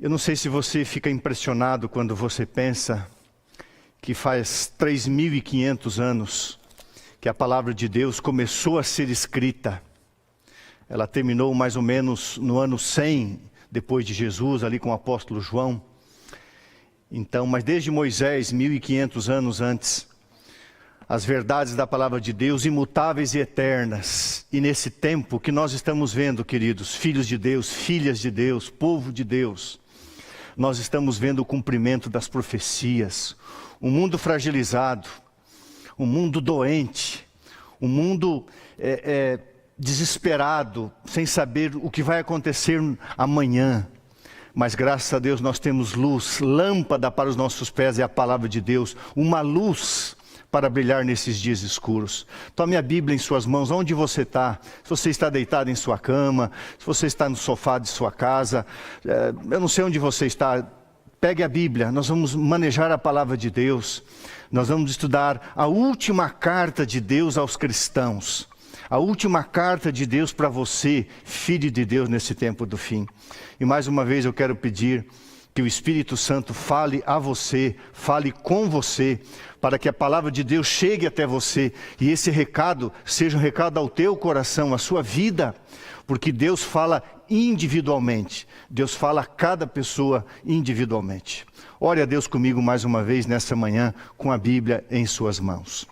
Eu não sei se você fica impressionado quando você pensa que faz 3.500 anos que a palavra de Deus começou a ser escrita. Ela terminou mais ou menos no ano 100 depois de Jesus, ali com o apóstolo João. Então, mas desde Moisés, 1.500 anos antes, as verdades da palavra de Deus, imutáveis e eternas. E nesse tempo que nós estamos vendo, queridos, filhos de Deus, filhas de Deus, povo de Deus, nós estamos vendo o cumprimento das profecias. Um mundo fragilizado, um mundo doente, um mundo desesperado, sem saber o que vai acontecer amanhã. Mas graças a Deus nós temos luz, lâmpada para os nossos pés é a palavra de Deus, uma luz para brilhar nesses dias escuros. Tome a Bíblia em suas mãos, onde você está. Se você está deitado em sua cama, se você está no sofá de sua casa, eu não sei onde você está, pegue a Bíblia, nós vamos manejar a palavra de Deus. Nós vamos estudar a última carta de Deus aos cristãos. A última carta de Deus para você, filho de Deus, nesse tempo do fim. E mais uma vez eu quero pedir que o Espírito Santo fale a você, fale com você, para que a palavra de Deus chegue até você. E esse recado seja um recado ao teu coração, à sua vida. Porque Deus fala individualmente. Deus fala a cada pessoa individualmente. Ore a Deus comigo mais uma vez nessa manhã, com a Bíblia em suas mãos.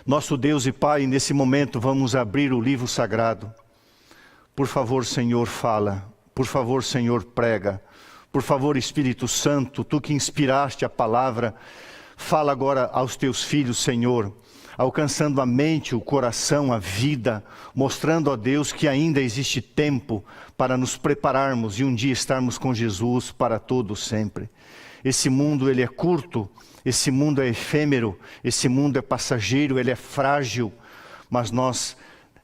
Nosso Deus e Pai, nesse momento vamos abrir o livro sagrado. Por favor, Senhor, fala. Por favor, Senhor, prega. Por favor, Espírito Santo, Tu que inspiraste a palavra, fala agora aos Teus filhos, Senhor, alcançando a mente, o coração, a vida, mostrando a Deus que ainda existe tempo para nos prepararmos e um dia estarmos com Jesus para todo sempre. Esse mundo, ele é curto, esse mundo é efêmero, esse mundo é passageiro, ele é frágil, mas nós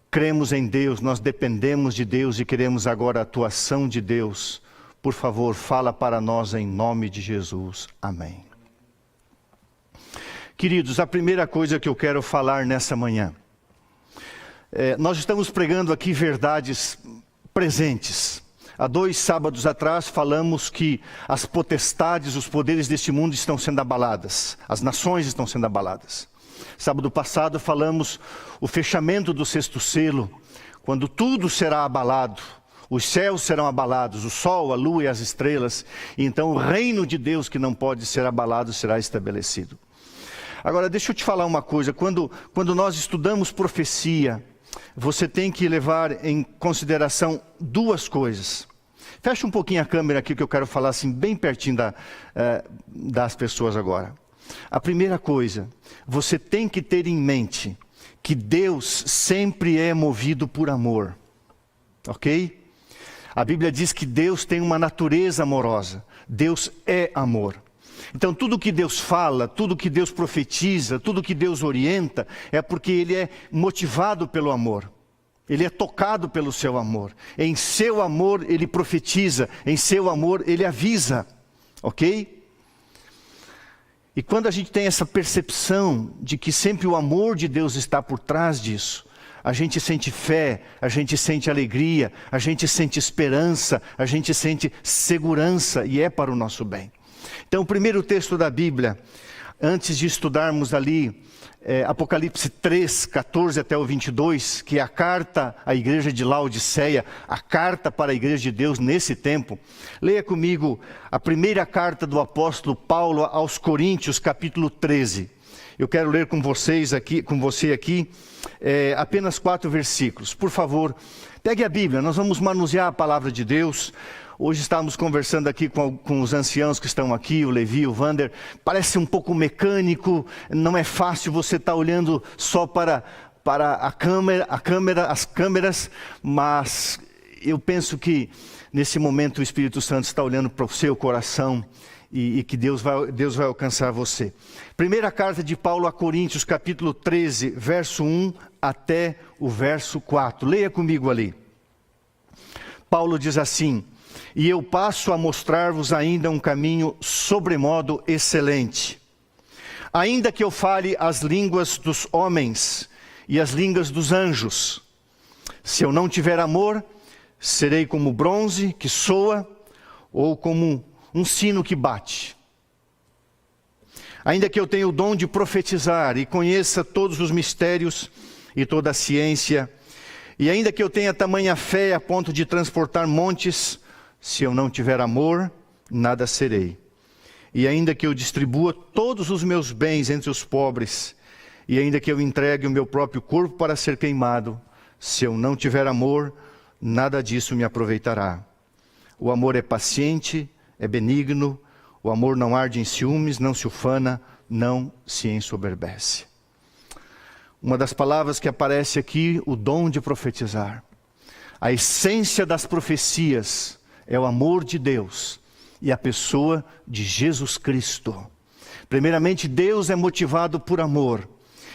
cremos em Deus, nós dependemos de Deus e queremos agora a atuação de Deus. Por favor, fala para nós em nome de Jesus. Amém. Queridos, a primeira coisa que eu quero falar nessa manhã, nós estamos pregando aqui verdades presentes. Há 2 sábados atrás falamos que as potestades, os poderes deste mundo estão sendo abaladas. As nações estão sendo abaladas. Sábado passado falamos o fechamento do 6º selo, quando tudo será abalado. Os céus serão abalados, o sol, a lua e as estrelas. E então o reino de Deus que não pode ser abalado será estabelecido. Agora deixa eu te falar uma coisa, quando nós estudamos profecia, você tem que levar em consideração 2 coisas. Fecha um pouquinho a câmera aqui que eu quero falar assim bem pertinho das pessoas agora. A primeira coisa, você tem que ter em mente que Deus sempre é movido por amor, ok? A Bíblia diz que Deus tem uma natureza amorosa. Deus é amor. Então tudo que Deus fala, tudo que Deus profetiza, tudo que Deus orienta, é porque Ele é motivado pelo amor. Ele é tocado pelo seu amor. Em seu amor Ele profetiza, em seu amor Ele avisa. Ok? E quando a gente tem essa percepção de que sempre o amor de Deus está por trás disso, a gente sente fé, a gente sente alegria, a gente sente esperança, a gente sente segurança e é para o nosso bem. Então o primeiro texto da Bíblia, antes de estudarmos ali Apocalipse 3, 14 até o 22, que é a carta à igreja de Laodiceia, a carta para a igreja de Deus nesse tempo. Leia comigo a primeira carta do apóstolo Paulo aos Coríntios, capítulo 13. Eu quero ler com você aqui apenas 4 versículos. Por favor, pegue a Bíblia, nós vamos manusear a palavra de Deus. Hoje estávamos conversando aqui com os anciãos que estão aqui, o Levi, o Vander. Parece um pouco mecânico, não é fácil você estar olhando só para as câmeras, mas eu penso que nesse momento o Espírito Santo está olhando para o seu coração e que Deus vai alcançar você. Primeira carta de Paulo a Coríntios, capítulo 13, verso 1 até o verso 4. Leia comigo ali. Paulo diz assim: e eu passo a mostrar-vos ainda um caminho sobremodo excelente. Ainda que eu fale as línguas dos homens e as línguas dos anjos, se eu não tiver amor, serei como bronze que soa, ou como um sino que bate. Ainda que eu tenha o dom de profetizar e conheça todos os mistérios e toda a ciência, e ainda que eu tenha tamanha fé a ponto de transportar montes, se eu não tiver amor, nada serei. E ainda que eu distribua todos os meus bens entre os pobres, e ainda que eu entregue o meu próprio corpo para ser queimado, se eu não tiver amor, nada disso me aproveitará. O amor é paciente, é benigno, o amor não arde em ciúmes, não se ufana, não se ensoberbece. Uma das palavras que aparece aqui, o dom de profetizar. A essência das profecias é o amor de Deus e a pessoa de Jesus Cristo. Primeiramente, Deus é motivado por amor.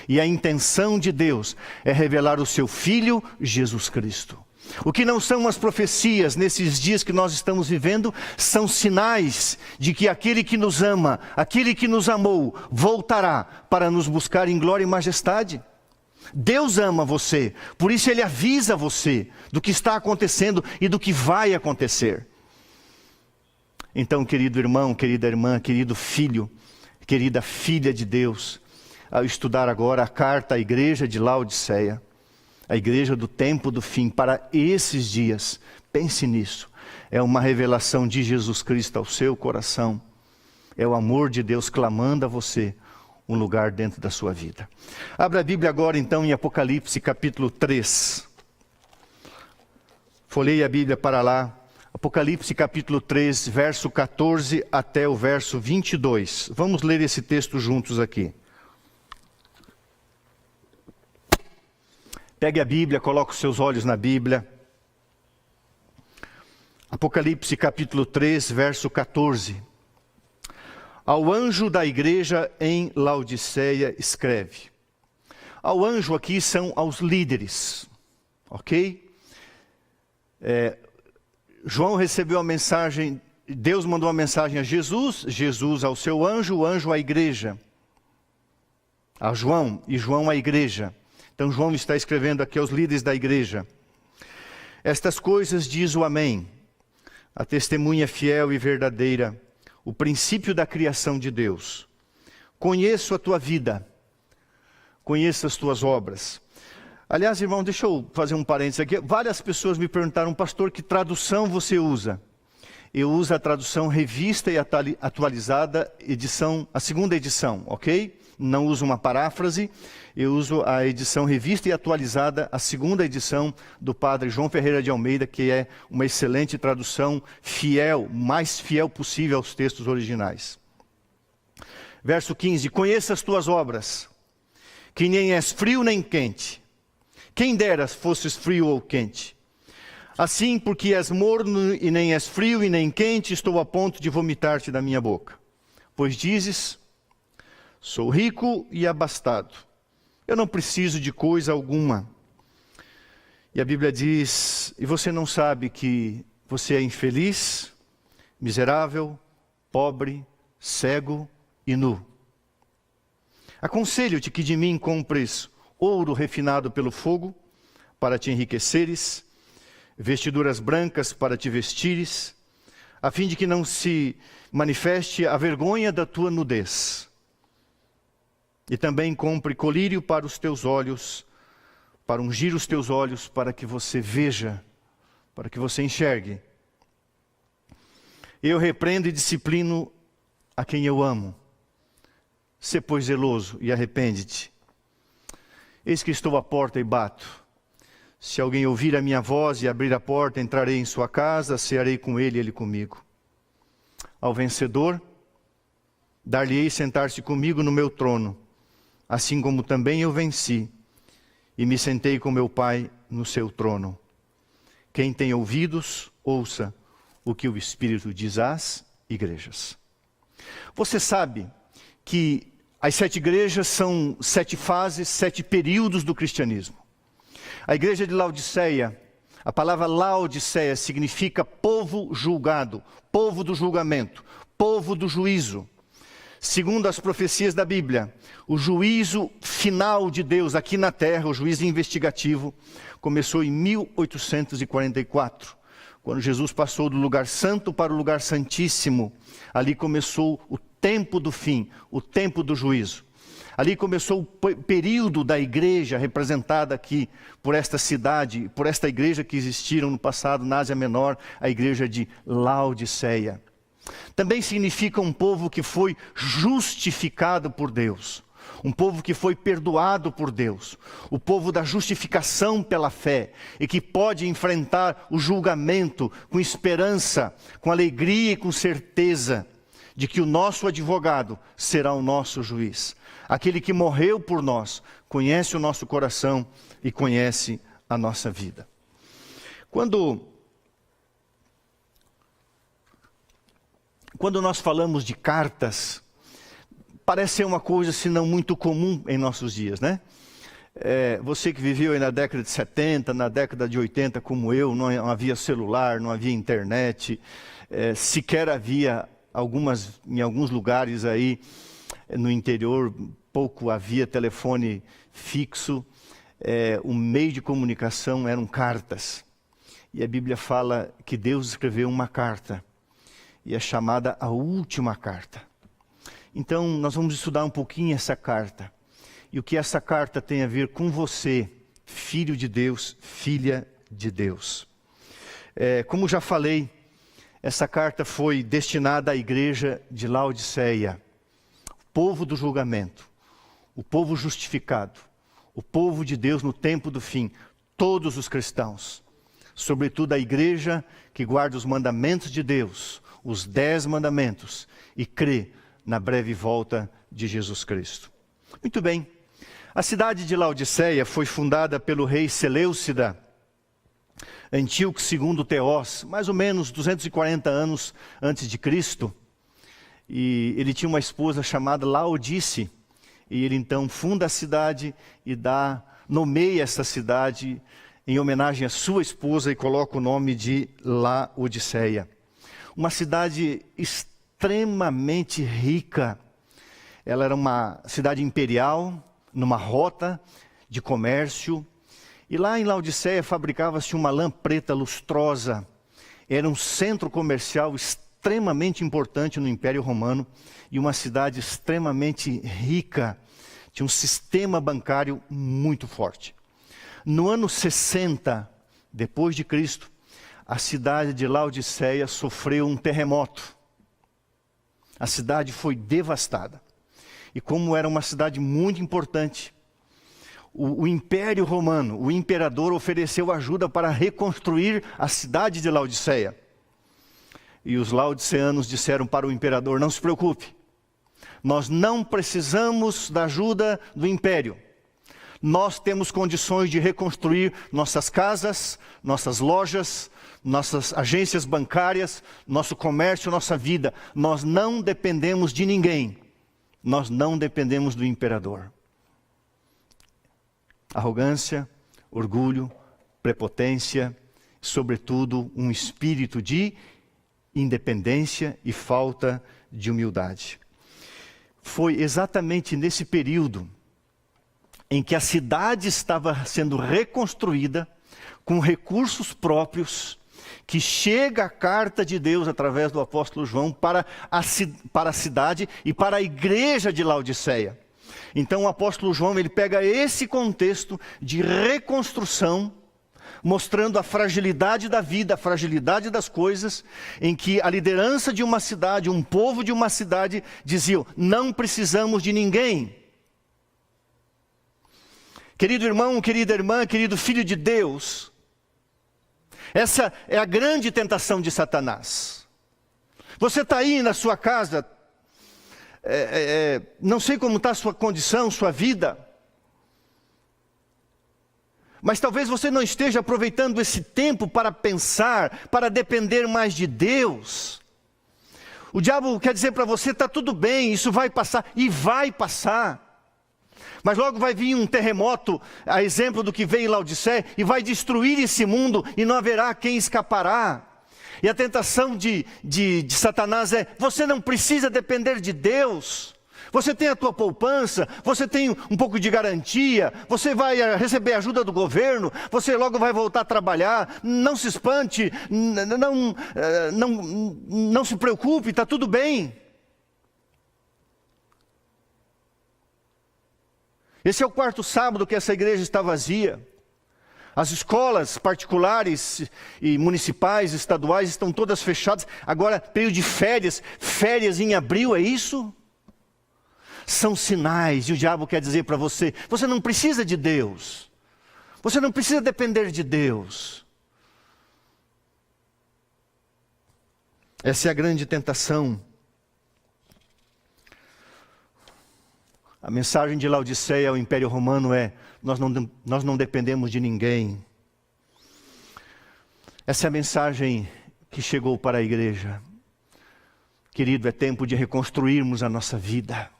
E a intenção de Deus é revelar o seu Filho, Jesus Cristo. O que não são as profecias nesses dias que nós estamos vivendo, são sinais de que aquele que nos ama, aquele que nos amou, voltará para nos buscar em glória e majestade. Deus ama você, por isso Ele avisa você do que está acontecendo e do que vai acontecer. Então, querido irmão, querida irmã, querido filho, querida filha de Deus, ao estudar agora a carta à igreja de Laodiceia, a igreja do tempo do fim, para esses dias, pense nisso, é uma revelação de Jesus Cristo ao seu coração, é o amor de Deus clamando a você um lugar dentro da sua vida. Abra a Bíblia agora então em Apocalipse capítulo 3, folheie a Bíblia para lá, Apocalipse capítulo 3, verso 14 até o verso 22, vamos ler esse texto juntos aqui. Pegue a Bíblia, coloque os seus olhos na Bíblia. Apocalipse capítulo 3, verso 14. Ao anjo da igreja em Laodiceia escreve. Ao anjo aqui são aos líderes, ok? João recebeu a mensagem, Deus mandou a mensagem a Jesus, Jesus ao seu anjo, o anjo à igreja. A João e João à igreja. Então João está escrevendo aqui aos líderes da igreja. Estas coisas diz o Amém, a testemunha fiel e verdadeira, o princípio da criação de Deus. Conheço a tua vida, conheço as tuas obras. Aliás, irmão, deixa eu fazer um parênteses aqui. Várias pessoas me perguntaram, pastor, que tradução você usa? Eu uso a tradução revista e atualizada, a segunda edição, ok? Não uso uma paráfrase, eu uso a edição revista e atualizada, a segunda edição do padre João Ferreira de Almeida, que é uma excelente tradução fiel, mais fiel possível aos textos originais. Verso 15, conheça as tuas obras, que nem és frio nem quente. Quem dera fosses frio ou quente. Assim, porque és morno e nem és frio e nem quente, estou a ponto de vomitar-te da minha boca. Pois dizes, sou rico e abastado, eu não preciso de coisa alguma. E a Bíblia diz, e você não sabe que você é infeliz, miserável, pobre, cego e nu. Aconselho-te que de mim compres ouro refinado pelo fogo, para te enriqueceres, vestiduras brancas para te vestires, a fim de que não se manifeste a vergonha da tua nudez. E também compre colírio para os teus olhos, para ungir os teus olhos, para que você veja, para que você enxergue. Eu repreendo e disciplino a quem eu amo. Sê, pois, zeloso e arrepende-te. Eis que estou à porta e bato. Se alguém ouvir a minha voz e abrir a porta, entrarei em sua casa, cearei com ele e ele comigo. Ao vencedor, dar-lhe-ei sentar-se comigo no meu trono, assim como também eu venci, e me sentei com meu Pai no seu trono. Quem tem ouvidos, ouça o que o Espírito diz às igrejas. Você sabe que as 7 igrejas são 7 fases, 7 períodos do cristianismo. A igreja de Laodiceia, a palavra Laodiceia significa povo julgado, povo do julgamento, povo do juízo. Segundo as profecias da Bíblia, o juízo final de Deus aqui na terra, o juízo investigativo, começou em 1844, Quando Jesus passou do lugar santo para o lugar santíssimo, ali começou o tempo do fim, o tempo do juízo. Ali começou o período da igreja representada aqui por esta cidade, por esta igreja que existiram no passado na Ásia Menor, a igreja de Laodiceia. Também significa um povo que foi justificado por Deus, um povo que foi perdoado por Deus, o povo da justificação pela fé e que pode enfrentar o julgamento com esperança, com alegria e com certeza de que o nosso advogado será o nosso juiz. Aquele que morreu por nós, conhece o nosso coração e conhece a nossa vida. Quando nós falamos de cartas, parece ser uma coisa, se não muito comum em nossos dias, né? Você que viveu aí na década de 70, na década de 80, como eu, não havia celular, não havia internet, sequer havia em alguns lugares aí no interior, pouco havia telefone fixo, o meio de comunicação eram cartas. E a Bíblia fala que Deus escreveu uma carta, e é chamada a última carta. Então, nós vamos estudar um pouquinho essa carta. E o que essa carta tem a ver com você, filho de Deus, filha de Deus. Como já falei, essa carta foi destinada à igreja de Laodiceia. O povo do julgamento, o povo justificado, o povo de Deus no tempo do fim, todos os cristãos. Sobretudo a igreja que guarda os mandamentos de Deus, os 10 mandamentos, e crê na breve volta de Jesus Cristo. Muito bem, a cidade de Laodiceia foi fundada pelo rei Seleucida, Antíoco II Teós, mais ou menos 240 anos antes de Cristo. E ele tinha uma esposa chamada Laodice, e ele então funda a cidade e nomeia essa cidade em homenagem à sua esposa e coloca o nome de Laodiceia. Uma cidade extremamente rica. Ela era uma cidade imperial, numa rota de comércio. E lá em Laodiceia fabricava-se uma lã preta lustrosa. Era um centro comercial extremamente importante no Império Romano e uma cidade extremamente rica. Tinha um sistema bancário muito forte. No ano 60 depois de Cristo, a cidade de Laodiceia sofreu um terremoto. A cidade foi devastada. E como era uma cidade muito importante, o Império Romano, o imperador ofereceu ajuda para reconstruir a cidade de Laodiceia. E os laodiceanos disseram para o imperador: não se preocupe, nós não precisamos da ajuda do império. Nós temos condições de reconstruir nossas casas, nossas lojas, nossas agências bancárias, nosso comércio, nossa vida. Nós não dependemos de ninguém. Nós não dependemos do imperador. Arrogância, orgulho, prepotência, sobretudo um espírito de independência e falta de humildade. Foi exatamente nesse período em que a cidade estava sendo reconstruída com recursos próprios, que chega a carta de Deus através do apóstolo João para a cidade e para a igreja de Laodiceia. Então o apóstolo João, ele pega esse contexto de reconstrução, mostrando a fragilidade da vida, a fragilidade das coisas, em que a liderança de uma cidade, um povo de uma cidade, diziam: não precisamos de ninguém. Querido irmão, querida irmã, querido filho de Deus, essa é a grande tentação de Satanás. Você está aí na sua casa, não sei como está a sua condição, sua vida, mas talvez você não esteja aproveitando esse tempo para pensar, para depender mais de Deus. O diabo quer dizer para você: está tudo bem, isso vai passar, e vai passar. Mas logo vai vir um terremoto, a exemplo do que veio em Laodiceia, e vai destruir esse mundo, e não haverá quem escapará. E a tentação de Satanás é: você não precisa depender de Deus, Você tem a tua poupança, você tem um pouco de garantia, você vai receber ajuda do governo, você logo vai voltar a trabalhar, não se espante, não se preocupe, está tudo bem. Esse é o quarto sábado que essa igreja está vazia. As escolas particulares e municipais, estaduais estão todas fechadas. Agora, período de férias, férias em abril, é isso? São sinais, e o diabo quer dizer para você, você não precisa de Deus. Você não precisa depender de Deus. Essa é a grande tentação. A mensagem de Laodiceia ao Império Romano é: nós não dependemos de ninguém. Essa é a mensagem que chegou para a igreja. Querido, é tempo de reconstruirmos a nossa vida.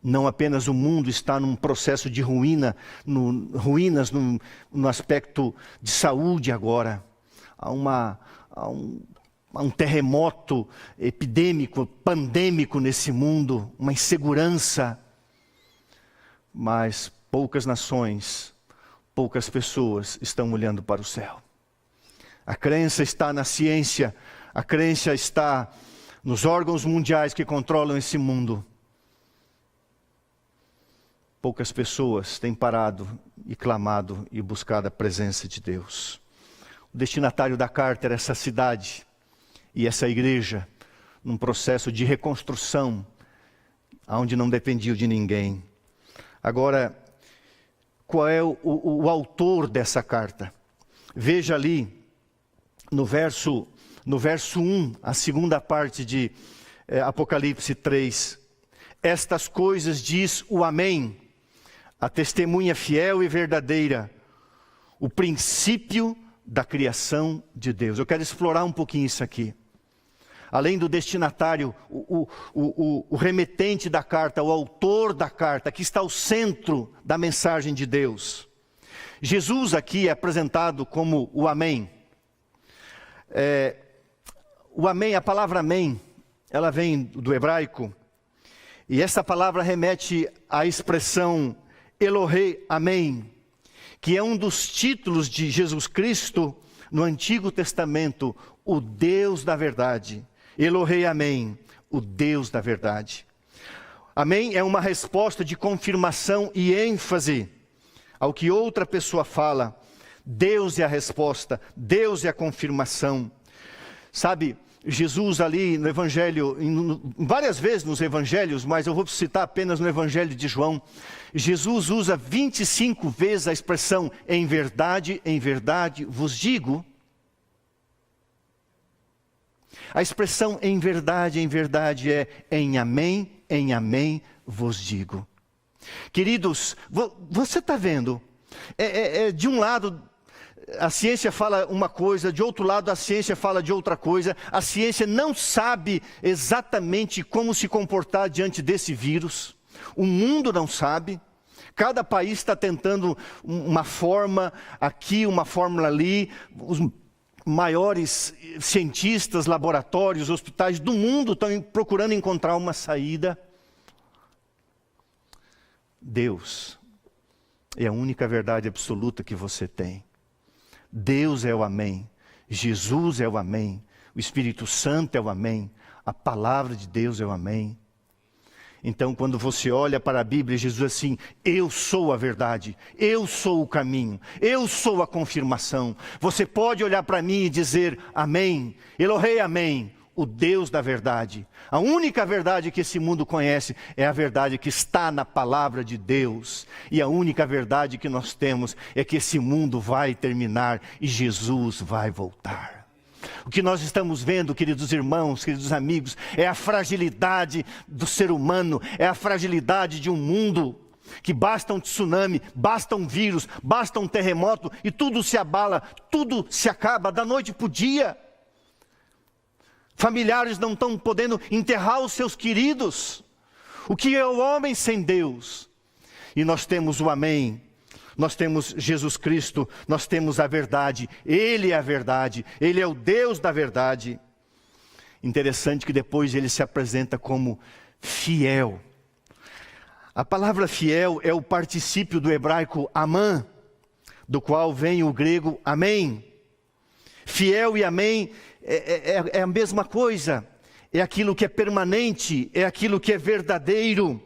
Não apenas o mundo está num processo de ruínas no aspecto de saúde agora. Há um terremoto epidêmico, pandêmico nesse mundo, uma insegurança. Mas poucas nações, poucas pessoas estão olhando para o céu. A crença está na ciência, a crença está nos órgãos mundiais que controlam esse mundo. Poucas pessoas têm parado e clamado e buscado a presença de Deus. O destinatário da carta era essa cidade e essa igreja, num processo de reconstrução, onde não dependiam de ninguém. Agora, qual é o autor dessa carta? Veja ali, no verso 1, a segunda parte de Apocalipse 3. Estas coisas diz o Amém, a testemunha fiel e verdadeira, o princípio da criação de Deus. Eu quero explorar um pouquinho isso aqui. Além do destinatário, o remetente da carta, o autor da carta, que está ao centro da mensagem de Deus. Jesus aqui é apresentado como o Amém. O Amém, a palavra Amém, ela vem do hebraico, e essa palavra remete à expressão Elohei Amém, que é um dos títulos de Jesus Cristo no Antigo Testamento, o Deus da verdade. Elohei Amém, o Deus da verdade. Amém é uma resposta de confirmação e ênfase ao que outra pessoa fala. Deus é a resposta, Deus é a confirmação. Sabe, Jesus ali no Evangelho, várias vezes nos Evangelhos, mas eu vou citar apenas no Evangelho de João, Jesus usa 25 vezes a expressão em verdade vos digo. A expressão em verdade é em amém vos digo. Queridos, você está vendo, de um lado a ciência fala uma coisa, de outro lado a ciência fala de outra coisa. A ciência não sabe exatamente como se comportar diante desse vírus. O mundo não sabe. Cada país está tentando uma forma aqui, uma fórmula ali. Os maiores cientistas, laboratórios, hospitais do mundo estão procurando encontrar uma saída. Deus é a única verdade absoluta que você tem. Deus é o Amém, Jesus é o Amém, o Espírito Santo é o Amém, a palavra de Deus é o Amém. Então, quando você olha para a Bíblia, Jesus diz assim: eu sou a verdade, eu sou o caminho, eu sou a confirmação. Você pode olhar para mim e dizer Amém, Elohei Amém, o Deus da verdade. A única verdade que esse mundo conhece é a verdade que está na palavra de Deus. E a única verdade que nós temos é que esse mundo vai terminar e Jesus vai voltar. O que nós estamos vendo, queridos irmãos, queridos amigos, é a fragilidade do ser humano, é a fragilidade de um mundo que basta um tsunami, basta um vírus, basta um terremoto e tudo se abala, tudo se acaba da noite para o dia. Familiares não estão podendo enterrar os seus queridos. O que é o homem sem Deus? E nós temos o Amém, nós temos Jesus Cristo, nós temos a verdade. Ele é a verdade, Ele é o Deus da verdade. Interessante que depois Ele se apresenta como fiel. A palavra fiel é o particípio do hebraico amã, do qual vem o grego amém. Fiel e amém é a mesma coisa. É aquilo que é permanente, é aquilo que é verdadeiro.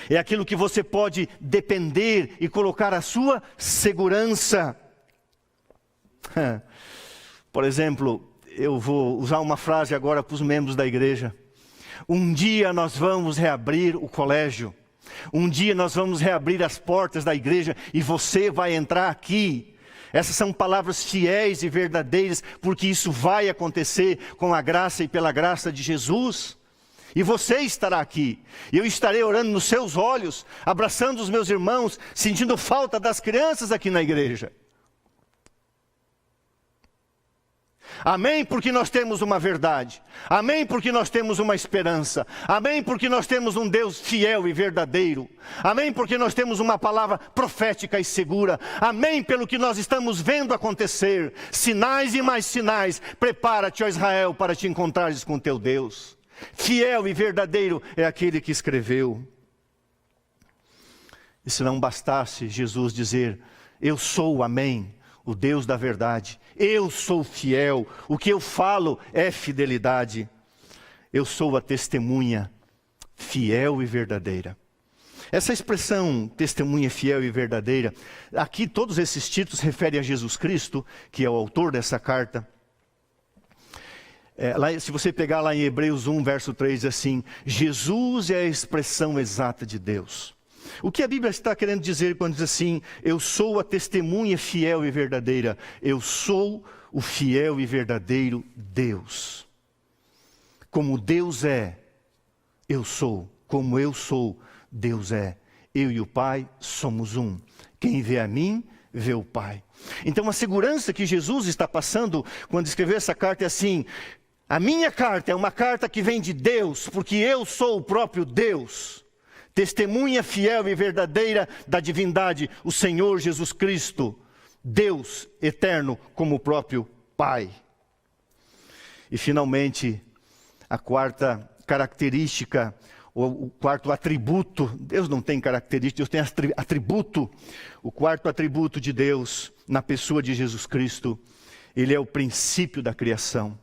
É aquilo que você pode depender e colocar a sua segurança. Por exemplo, eu vou usar uma frase agora para os membros da igreja. Um dia nós vamos reabrir o colégio. Um dia nós vamos reabrir as portas da igreja e você vai entrar aqui. Essas são palavras fiéis e verdadeiras, porque isso vai acontecer com a graça e pela graça de Jesus. E você estará aqui. Eu estarei orando nos seus olhos, abraçando os meus irmãos, sentindo falta das crianças aqui na igreja. Amém, porque nós temos uma verdade. Amém, porque nós temos uma esperança. Amém, porque nós temos um Deus fiel e verdadeiro. Amém, porque nós temos uma palavra profética e segura. Amém, pelo que nós estamos vendo acontecer. Sinais e mais sinais. Prepara-te, ó Israel, para te encontrares com teu Deus. Fiel e verdadeiro é aquele que escreveu. E se não bastasse Jesus dizer, eu sou, amém, o Deus da verdade. Eu sou fiel, o que eu falo é fidelidade. Eu sou a testemunha fiel e verdadeira. Essa expressão, testemunha fiel e verdadeira, aqui todos esses títulos referem a Jesus Cristo, que é o autor dessa carta. Se você pegar lá em Hebreus 1, verso 3, diz assim, Jesus é a expressão exata de Deus. O que a Bíblia está querendo dizer quando diz assim, eu sou a testemunha fiel e verdadeira, eu sou o fiel e verdadeiro Deus. Como Deus é, eu sou. Como eu sou, Deus é. Eu e o Pai somos um. Quem vê a mim, vê o Pai. Então a segurança que Jesus está passando quando escreveu essa carta é assim, a minha carta é uma carta que vem de Deus, porque eu sou o próprio Deus. Testemunha fiel e verdadeira da divindade, o Senhor Jesus Cristo, Deus eterno como o próprio Pai. E finalmente, a quarta característica, ou o quarto atributo, Deus não tem característica, Deus tem atributo. O quarto atributo de Deus, na pessoa de Jesus Cristo, Ele é o princípio da criação.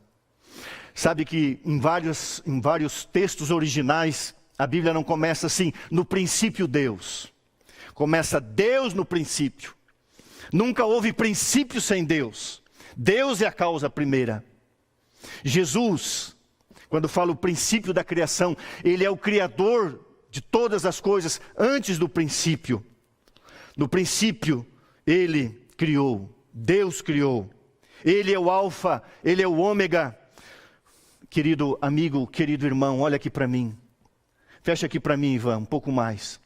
Sabe que em vários textos originais, a Bíblia não começa assim, no princípio Deus. Começa Deus no princípio. Nunca houve princípio sem Deus. Deus é a causa primeira. Jesus, quando fala o princípio da criação, Ele é o Criador de todas as coisas antes do princípio. No princípio, Ele criou, Deus criou. Ele é o alfa, Ele é o ômega. Querido amigo, querido irmão, olha aqui para mim. Fecha aqui para mim, Ivan, um pouco mais.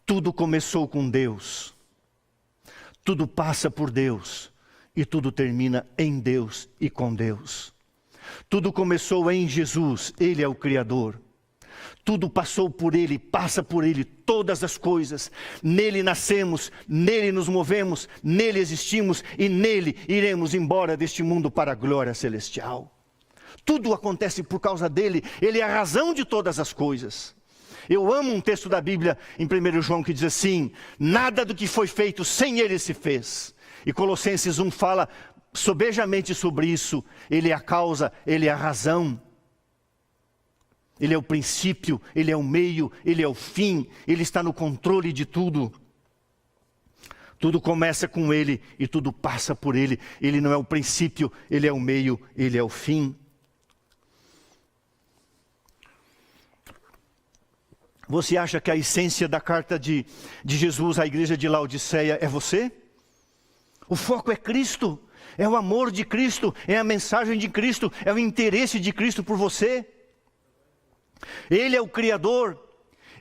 Tudo começou com Deus. Tudo passa por Deus. E tudo termina em Deus e com Deus. Tudo começou em Jesus, Ele é o Criador. Tudo passou por Ele, passa por Ele, todas as coisas. Nele nascemos, nele nos movemos, nele existimos e nele iremos embora deste mundo para a glória celestial. Tudo acontece por causa dele, ele é a razão de todas as coisas. Eu amo um texto da Bíblia em 1 João que diz assim, nada do que foi feito sem ele se fez. E Colossenses 1 fala sobejamente sobre isso, ele é a causa, ele é a razão. Ele é o princípio, ele é o meio, ele é o fim, ele está no controle de tudo. Tudo começa com ele e tudo passa por ele. Ele não é o princípio, ele é o meio, ele é o fim. Você acha que a essência da carta de Jesus à igreja de Laodiceia é você? O foco é Cristo, é o amor de Cristo, é a mensagem de Cristo, é o interesse de Cristo por você. Ele é o Criador,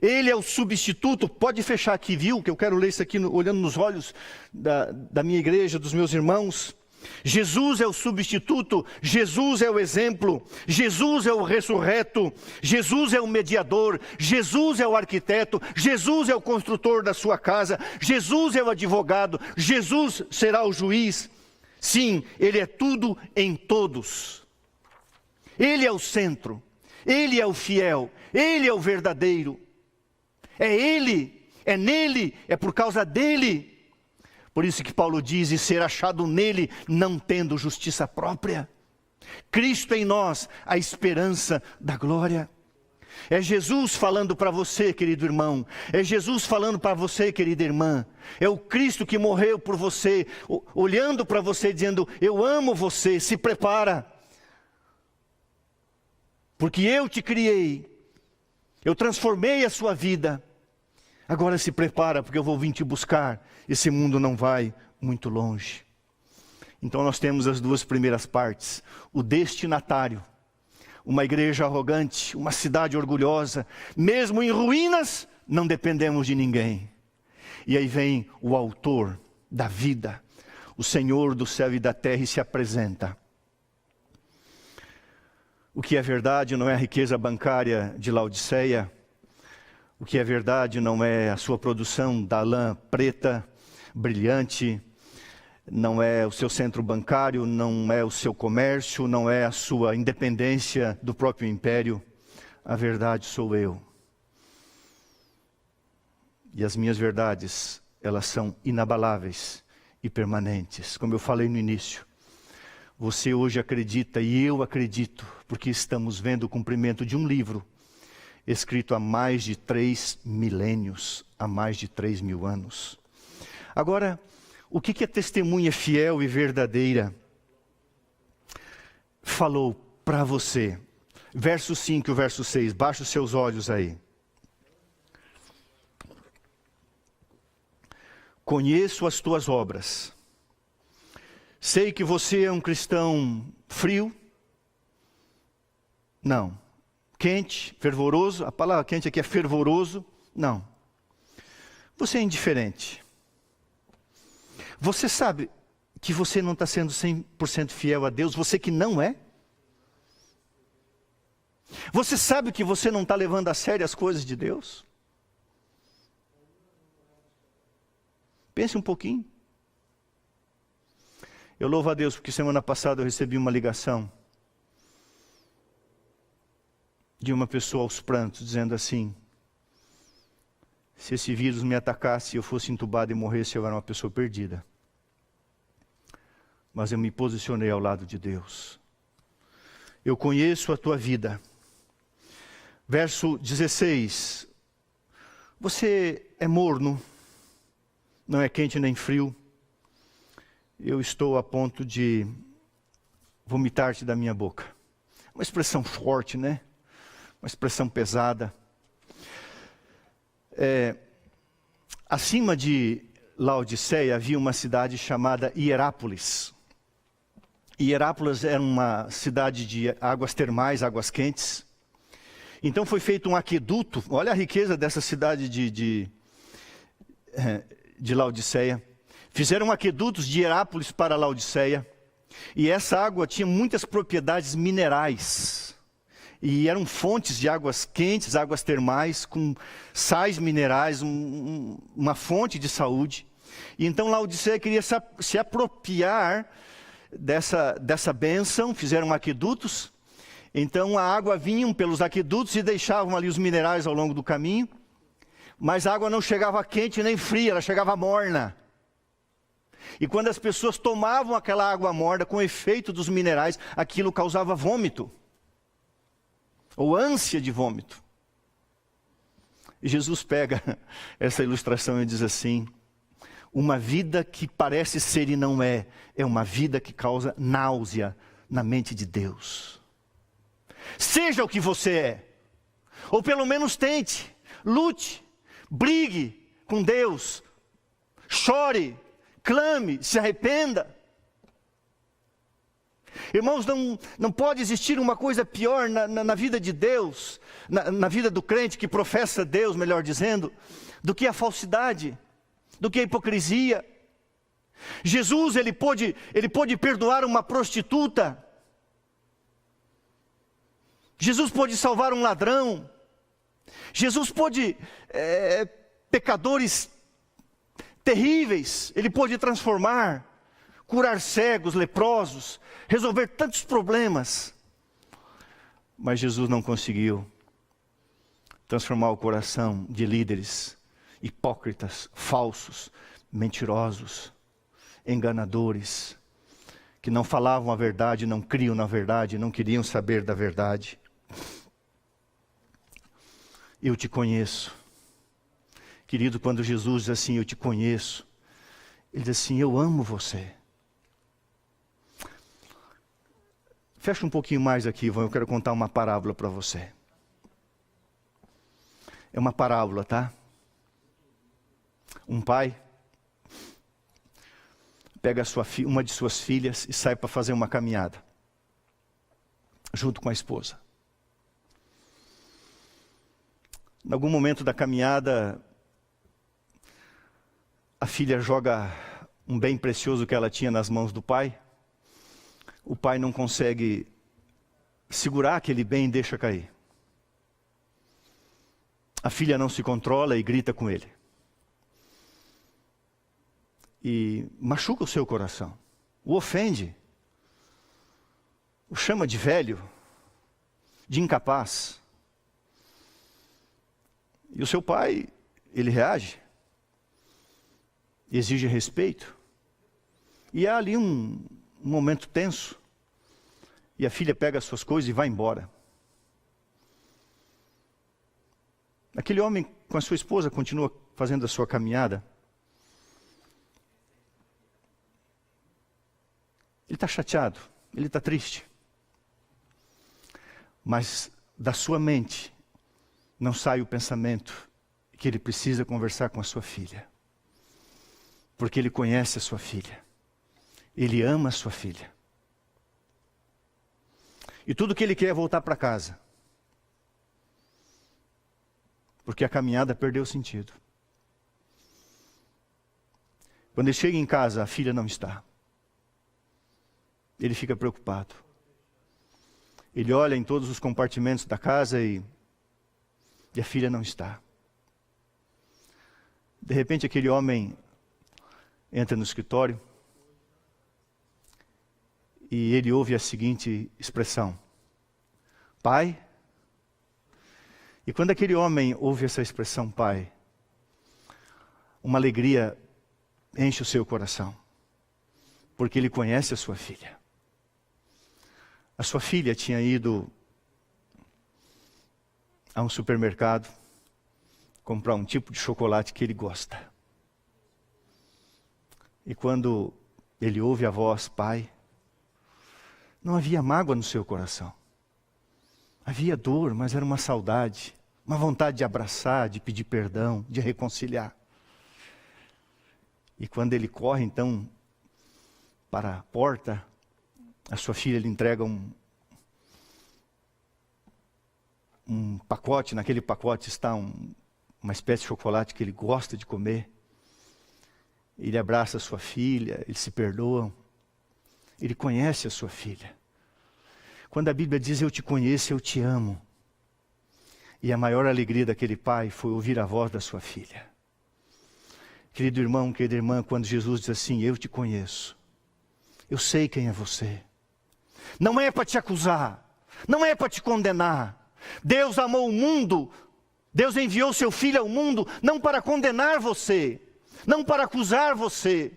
Ele é o substituto. Pode fechar aqui, viu? Que eu quero ler isso aqui olhando nos olhos da minha igreja, dos meus irmãos. Jesus é o substituto, Jesus é o exemplo, Jesus é o ressurreto, Jesus é o mediador, Jesus é o arquiteto, Jesus é o construtor da sua casa, Jesus é o advogado, Jesus será o juiz. Sim, Ele é tudo em todos. Ele é o centro, Ele é o fiel, Ele é o verdadeiro. É Ele, é nele, é por causa dele. Por isso que Paulo diz, e ser achado nele, não tendo justiça própria. Cristo em nós, a esperança da glória. É Jesus falando para você, querido irmão. É Jesus falando para você, querida irmã. É o Cristo que morreu por você, olhando para você, dizendo, eu amo você, se prepara. Porque eu te criei, eu transformei a sua vida. Agora se prepara, porque eu vou vir te buscar. Esse mundo não vai muito longe. Então nós temos as duas primeiras partes. O destinatário, uma igreja arrogante, uma cidade orgulhosa. Mesmo em ruínas, não dependemos de ninguém. E aí vem o autor da vida, o Senhor do céu e da terra, e se apresenta. O que é verdade não é a riqueza bancária de Laodiceia. O que é verdade não é a sua produção da lã preta, brilhante, não é o seu centro bancário, não é o seu comércio, não é a sua independência do próprio império. A verdade sou eu. E as minhas verdades, elas são inabaláveis e permanentes. Como eu falei no início, você hoje acredita e eu acredito, porque estamos vendo o cumprimento de um livro escrito há mais de 3 milênios, há mais de 3.000 anos. Agora, o que a testemunha fiel e verdadeira falou para você? Verso 5 e o verso 6, baixa os seus olhos aí. Conheço as tuas obras. Sei que você é um cristão frio. Não. Quente, fervoroso. A palavra quente aqui é fervoroso. Não. Você é indiferente. Você sabe que você não está sendo 100% fiel a Deus? Você que não é? Você sabe que você não está levando a sério as coisas de Deus? Pense um pouquinho. Eu louvo a Deus porque semana passada eu recebi uma ligação de uma pessoa aos prantos, dizendo assim: se esse vírus me atacasse, eu fosse entubado e morresse, eu era uma pessoa perdida. Mas eu me posicionei ao lado de Deus. Eu conheço a tua vida. Verso 16. Você é morno, não é quente nem frio. Eu estou a ponto de vomitar-te da minha boca. Uma expressão forte, né? Uma expressão pesada. Acima de Laodiceia havia uma cidade chamada Hierápolis. Hierápolis era uma cidade de águas termais, águas quentes. Então foi feito um aqueduto. Olha a riqueza dessa cidade de Laodiceia. Fizeram aquedutos de Hierápolis para Laodiceia. E essa água tinha muitas propriedades minerais. E eram fontes de águas quentes, águas termais, com sais minerais, uma fonte de saúde. E então Laodiceia queria se apropriar dessa bênção, fizeram aquedutos. Então a água vinha pelos aquedutos e deixavam ali os minerais ao longo do caminho. Mas a água não chegava quente nem fria, ela chegava morna. E quando as pessoas tomavam aquela água morna com o efeito dos minerais, aquilo causava vômito. Ou ânsia de vômito. E Jesus pega essa ilustração e diz assim: uma vida que parece ser e não é uma vida que causa náusea na mente de Deus. Seja o que você é, ou pelo menos tente, lute, brigue com Deus, chore, clame, se arrependa. Irmãos, não pode existir uma coisa pior na vida de Deus, na vida do crente que professa Deus, melhor dizendo, do que a falsidade, do que a hipocrisia. Jesus, ele pôde perdoar uma prostituta. Jesus pôde salvar um ladrão. Jesus pôde pecadores terríveis, ele pôde transformar, curar cegos, leprosos, resolver tantos problemas. Mas Jesus não conseguiu transformar o coração de líderes hipócritas, falsos, mentirosos, enganadores, que não falavam a verdade, não criam na verdade, não queriam saber da verdade. Eu te conheço. Querido, quando Jesus diz assim, eu te conheço, ele diz assim, eu amo você. Fecha um pouquinho mais aqui, Ivan, eu quero contar uma parábola para você. É uma parábola, tá? Um pai pega uma de suas filhas e sai para fazer uma caminhada, junto com a esposa. Em algum momento da caminhada, a filha joga um bem precioso que ela tinha nas mãos do pai. O pai não consegue segurar aquele bem e deixa cair. A filha não se controla e grita com ele. E machuca o seu coração, o ofende, o chama de velho, de incapaz. E o seu pai, ele reage, exige respeito. E há ali um momento tenso. E a filha pega as suas coisas e vai embora. Aquele homem com a sua esposa continua fazendo a sua caminhada. Ele está chateado, ele está triste. Mas da sua mente não sai o pensamento que ele precisa conversar com a sua filha. Porque ele conhece a sua filha. Ele ama a sua filha. E tudo que ele quer é voltar para casa. Porque a caminhada perdeu o sentido. Quando ele chega em casa, a filha não está. Ele fica preocupado. Ele olha em todos os compartimentos da casa e a filha não está. De repente aquele homem entra no escritório e ele ouve a seguinte expressão: pai. E quando aquele homem ouve essa expressão, pai, uma alegria enche o seu coração, porque ele conhece a sua filha. A sua filha tinha ido a um supermercado comprar um tipo de chocolate que ele gosta. E quando ele ouve a voz, pai, não havia mágoa no seu coração. Havia dor, mas era uma saudade, uma vontade de abraçar, de pedir perdão, de reconciliar. E quando ele corre então para a porta, a sua filha lhe entrega um pacote. Naquele pacote está uma espécie de chocolate que ele gosta de comer. Ele abraça a sua filha, eles se perdoam. Ele conhece a sua filha. Quando a Bíblia diz eu te conheço, eu te amo. E a maior alegria daquele pai foi ouvir a voz da sua filha. Querido irmão, querida irmã, quando Jesus diz assim, eu te conheço. Eu sei quem é você. Não é para te acusar, não é para te condenar. Deus amou o mundo, Deus enviou seu Filho ao mundo, não para condenar você, não para acusar você,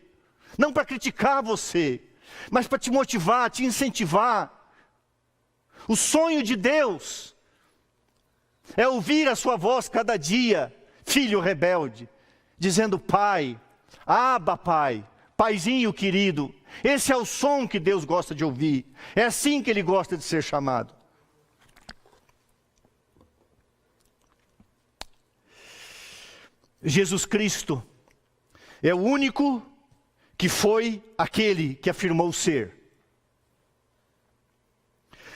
não para criticar você, mas para te motivar, te incentivar. O sonho de Deus é ouvir a sua voz cada dia, filho rebelde, dizendo pai, Abba pai, paizinho querido. Esse é o som que Deus gosta de ouvir. É assim que Ele gosta de ser chamado. Jesus Cristo é o único que foi aquele que afirmou ser.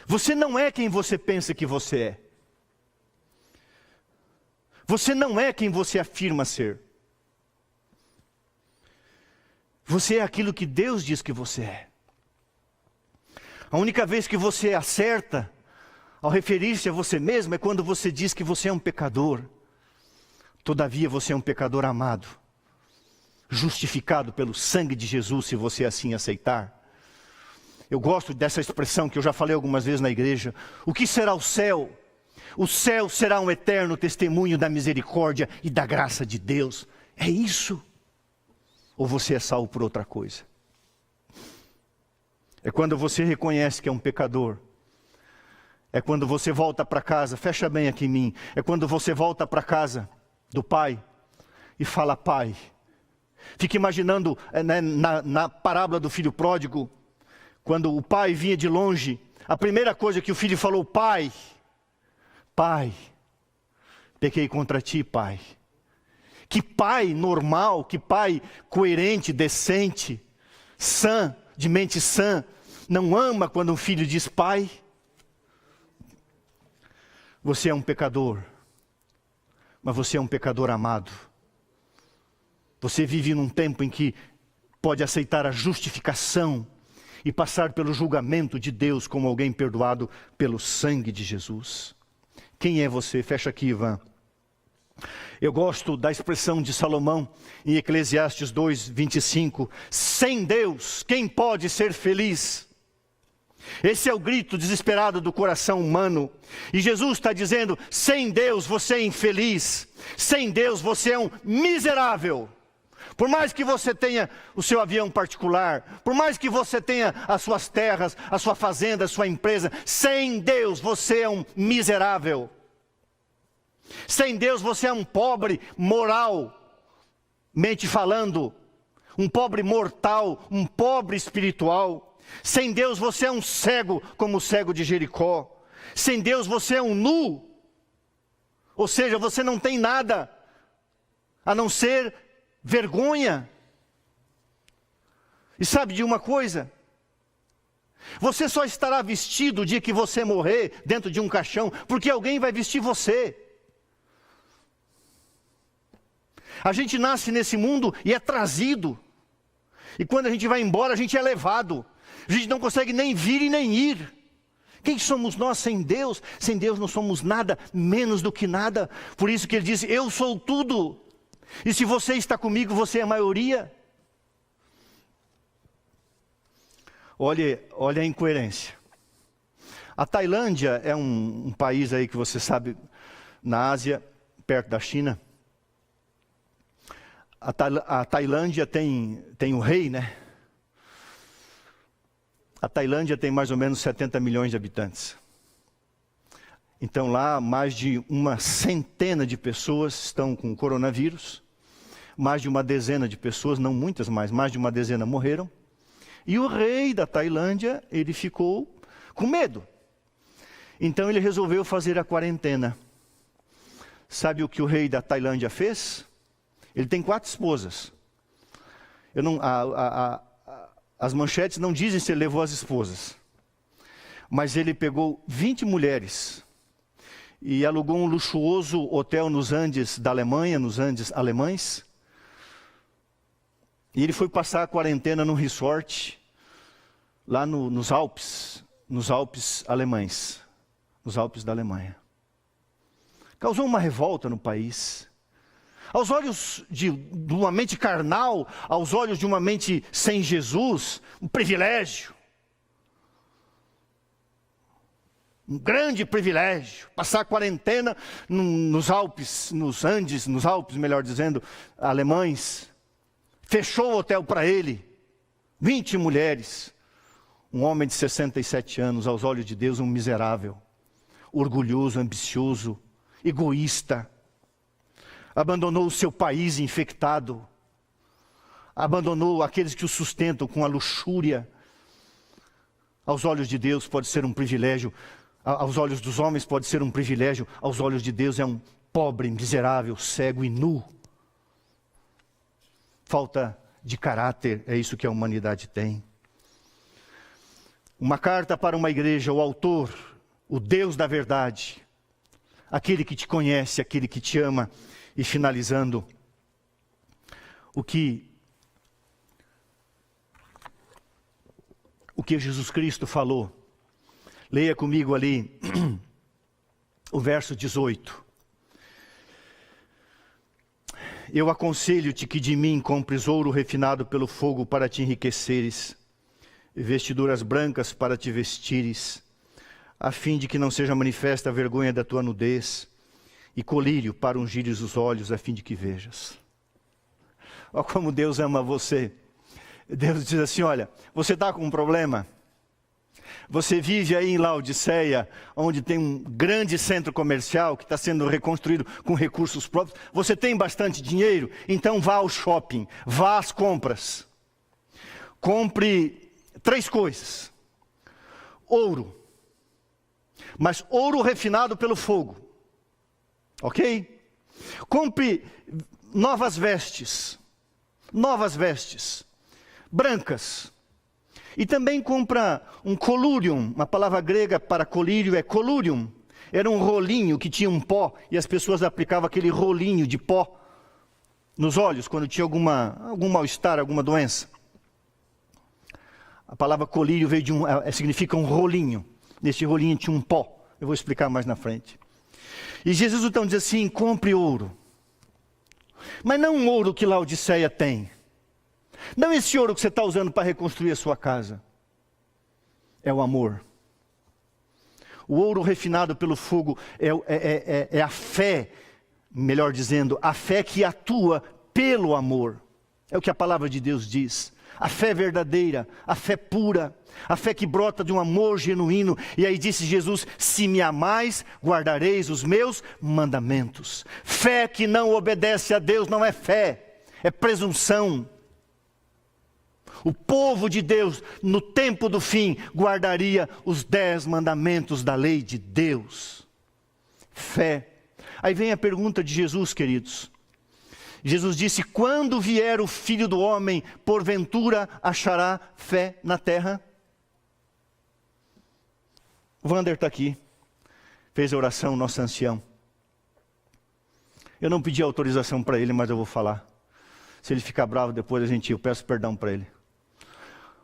Você não é quem você pensa que você é. Você não é quem você afirma ser. Você é aquilo que Deus diz que você é. A única vez que você acerta ao referir-se a você mesmo é quando você diz que você é um pecador. Todavia você é um pecador amado, justificado pelo sangue de Jesus, se você assim aceitar. Eu gosto dessa expressão que eu já falei algumas vezes na igreja. O que será o céu? O céu será um eterno testemunho da misericórdia e da graça de Deus. É isso? Ou você é salvo por outra coisa? É quando você reconhece que é um pecador. É quando você volta para casa, fecha bem aqui em mim. É quando você volta para casa do Pai e fala: Pai. Fica imaginando na parábola do filho pródigo, quando o pai vinha de longe, a primeira coisa que o filho falou: Pai, Pai, pequei contra ti, Pai. Que pai normal, que pai coerente, decente, sã, de mente sã, não ama quando um filho diz Pai? Você é um pecador, mas você é um pecador amado. Você vive num tempo em que pode aceitar a justificação e passar pelo julgamento de Deus como alguém perdoado pelo sangue de Jesus. Quem é você? Fecha aqui, Ivan. Eu gosto da expressão de Salomão em Eclesiastes 2:25. Sem Deus, quem pode ser feliz? Esse é o grito desesperado do coração humano. E Jesus está dizendo: sem Deus você é infeliz. Sem Deus você é um miserável. Por mais que você tenha o seu avião particular, por mais que você tenha as suas terras, a sua fazenda, a sua empresa, sem Deus você é um miserável. Sem Deus você é um pobre moralmente falando, um pobre mortal, um pobre espiritual. Sem Deus você é um cego como o cego de Jericó. Sem Deus você é um nu, ou seja, você não tem nada a não ser vergonha. E sabe de uma coisa? Você só estará vestido o dia que você morrer dentro de um caixão, porque alguém vai vestir você. A gente nasce nesse mundo e é trazido. E quando a gente vai embora, a gente é levado. A gente não consegue nem vir e nem ir. Quem somos nós sem Deus? Sem Deus não somos nada, menos do que nada. Por isso que ele diz: eu sou tudo. E se você está comigo, você é a maioria. Olha a incoerência. A Tailândia é um país aí que você sabe, na Ásia, perto da China. A Tailândia tem o rei, né? A Tailândia tem mais ou menos 70 milhões de habitantes. Então lá mais de uma centena de pessoas estão com coronavírus. Mais de uma dezena de pessoas, não muitas mais de uma dezena morreram. E o rei da Tailândia, ele ficou com medo. Então ele resolveu fazer a quarentena. Sabe o que o rei da Tailândia fez? Ele tem 4 esposas. As manchetes não dizem se ele levou as esposas. Mas ele pegou 20 mulheres e alugou um luxuoso hotel nos Andes da Alemanha, nos Andes alemães. E ele foi passar a quarentena num resort lá nos Alpes alemães, nos Alpes da Alemanha. Causou uma revolta no país. Aos olhos de uma mente carnal, aos olhos de uma mente sem Jesus, um privilégio. Um grande privilégio, passar a quarentena nos Alpes, nos Andes, nos Alpes, melhor dizendo, alemães. Fechou o hotel para ele, 20 mulheres. Um homem de 67 anos, aos olhos de Deus, um miserável, orgulhoso, ambicioso, egoísta. Abandonou o seu país infectado. Abandonou aqueles que o sustentam com a luxúria. Aos olhos de Deus pode ser um privilégio. Aos olhos dos homens pode ser um privilégio. Aos olhos de Deus é um pobre, miserável, cego e nu. Falta de caráter, é isso que a humanidade tem. Uma carta para uma igreja, o autor, o Deus da verdade, aquele que te conhece, aquele que te ama. E finalizando, o que Jesus Cristo falou. Leia comigo ali o verso 18. Eu aconselho-te que de mim compres ouro refinado pelo fogo para te enriqueceres, e vestiduras brancas para te vestires, a fim de que não seja manifesta a vergonha da tua nudez, e colírio para ungires os olhos, a fim de que vejas. Olha como Deus ama você. Deus diz assim, olha, você está com um problema? Você vive aí em Laodiceia, onde tem um grande centro comercial que está sendo reconstruído com recursos próprios. Você tem bastante dinheiro? Então vá ao shopping, vá às compras. Compre 3 coisas. Ouro, mas ouro refinado pelo fogo. Ok? Compre novas vestes, brancas. E também compra um colurium, uma palavra grega para colírio é colurium. Era um rolinho que tinha um pó, e as pessoas aplicavam aquele rolinho de pó nos olhos, quando tinha algum mal-estar, alguma doença. A palavra colírio veio significa um rolinho. Nesse rolinho tinha um pó. Eu vou explicar mais na frente. E Jesus então diz assim, compre ouro. Mas não um ouro que Laodiceia tem. Não esse ouro que você está usando para reconstruir a sua casa. É o amor. O ouro refinado pelo fogo é a fé, melhor dizendo, a fé que atua pelo amor. É o que a palavra de Deus diz. A fé verdadeira, a fé pura, a fé que brota de um amor genuíno. E aí disse Jesus, se me amais, guardareis os meus mandamentos. Fé que não obedece a Deus não é fé, é presunção. O povo de Deus, no tempo do fim, guardaria os 10 mandamentos da lei de Deus. Fé. Aí vem a pergunta de Jesus, queridos. Jesus disse, quando vier o Filho do Homem, porventura achará fé na terra? O Wander está aqui, fez a oração, nosso ancião. Eu não pedi autorização para ele, mas eu vou falar. Se ele ficar bravo depois, eu peço perdão para ele.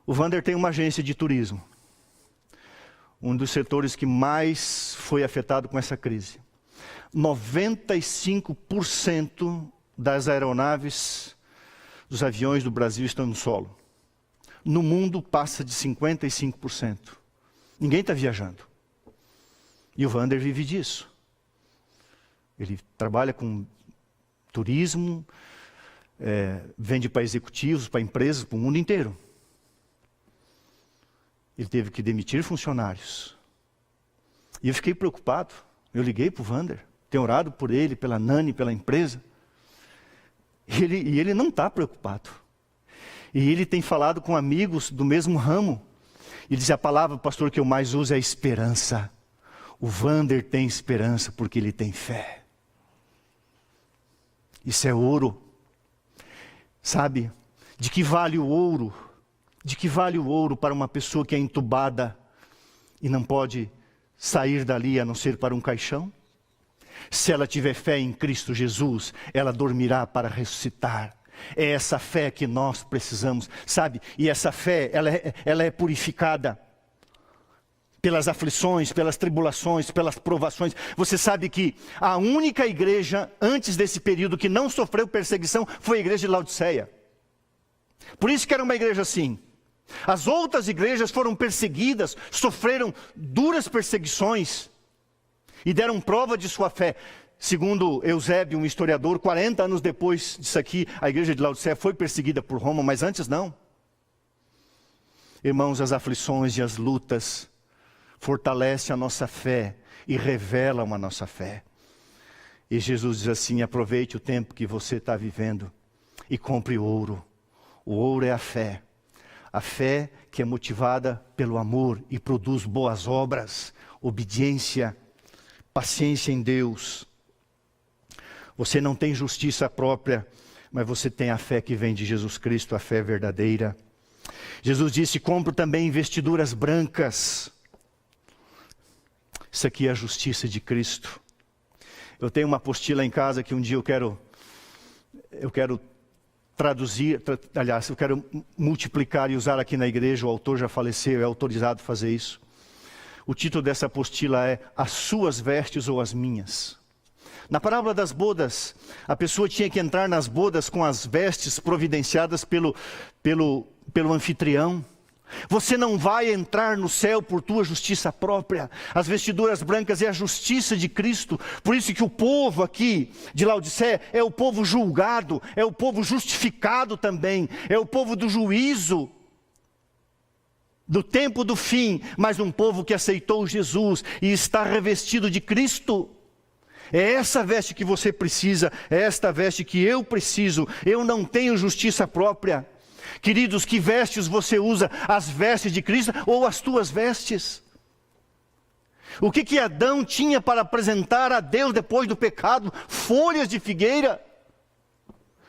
O Wander tem uma agência de turismo. Um dos setores que mais foi afetado com essa crise. 95% das aeronaves, dos aviões do Brasil estão no solo. No mundo passa de 55%. Ninguém está viajando. E o Wander vive disso. Ele trabalha com turismo, vende para executivos, para empresas, para o mundo inteiro. Ele teve que demitir funcionários. E eu fiquei preocupado. Eu liguei para o Wander, tenho orado por ele, pela Nani, pela empresa. E ele não está preocupado. E ele tem falado com amigos do mesmo ramo. Ele diz, a palavra, pastor, que eu mais uso é esperança. O Wander tem esperança porque ele tem fé. Isso é ouro. Sabe, de que vale o ouro? De que vale o ouro para uma pessoa que é entubada e não pode sair dali a não ser para um caixão? Se ela tiver fé em Cristo Jesus, ela dormirá para ressuscitar. É essa fé que nós precisamos, sabe? E essa fé, ela é purificada pelas aflições, pelas tribulações, pelas provações. Você sabe que a única igreja, antes desse período, que não sofreu perseguição, foi a igreja de Laodiceia. Por isso que era uma igreja assim. As outras igrejas foram perseguidas, sofreram duras perseguições e deram prova de sua fé. Segundo Eusébio, um historiador, 40 anos depois disso aqui, a igreja de Laodiceia foi perseguida por Roma, mas antes não. Irmãos, as aflições e as lutas fortalecem a nossa fé e revelam a nossa fé. E Jesus diz assim, aproveite o tempo que você está vivendo e compre ouro. O ouro é a fé. A fé que é motivada pelo amor e produz boas obras, obediência, paciência em Deus. Você não tem justiça própria, mas você tem a fé que vem de Jesus Cristo, a fé verdadeira. Jesus disse, compro também vestiduras brancas. Isso aqui é a justiça de Cristo. Eu tenho uma apostila em casa que um dia eu quero traduzir, aliás, eu quero multiplicar e usar aqui na igreja. O autor já faleceu, é autorizado a fazer isso. O título dessa apostila é As Suas Vestes ou as Minhas. Na parábola das bodas, a pessoa tinha que entrar nas bodas com as vestes providenciadas pelo anfitrião. Você não vai entrar no céu por tua justiça própria. As vestiduras brancas é a justiça de Cristo. Por isso que o povo aqui de Laodiceia é o povo julgado, é o povo justificado também, é o povo do juízo, do tempo do fim, mas um povo que aceitou Jesus e está revestido de Cristo. É essa veste que você precisa, é esta veste que eu preciso. Eu não tenho justiça própria. Queridos, que vestes você usa? As vestes de Cristo ou as tuas vestes? O que Adão tinha para apresentar a Deus depois do pecado? Folhas de figueira.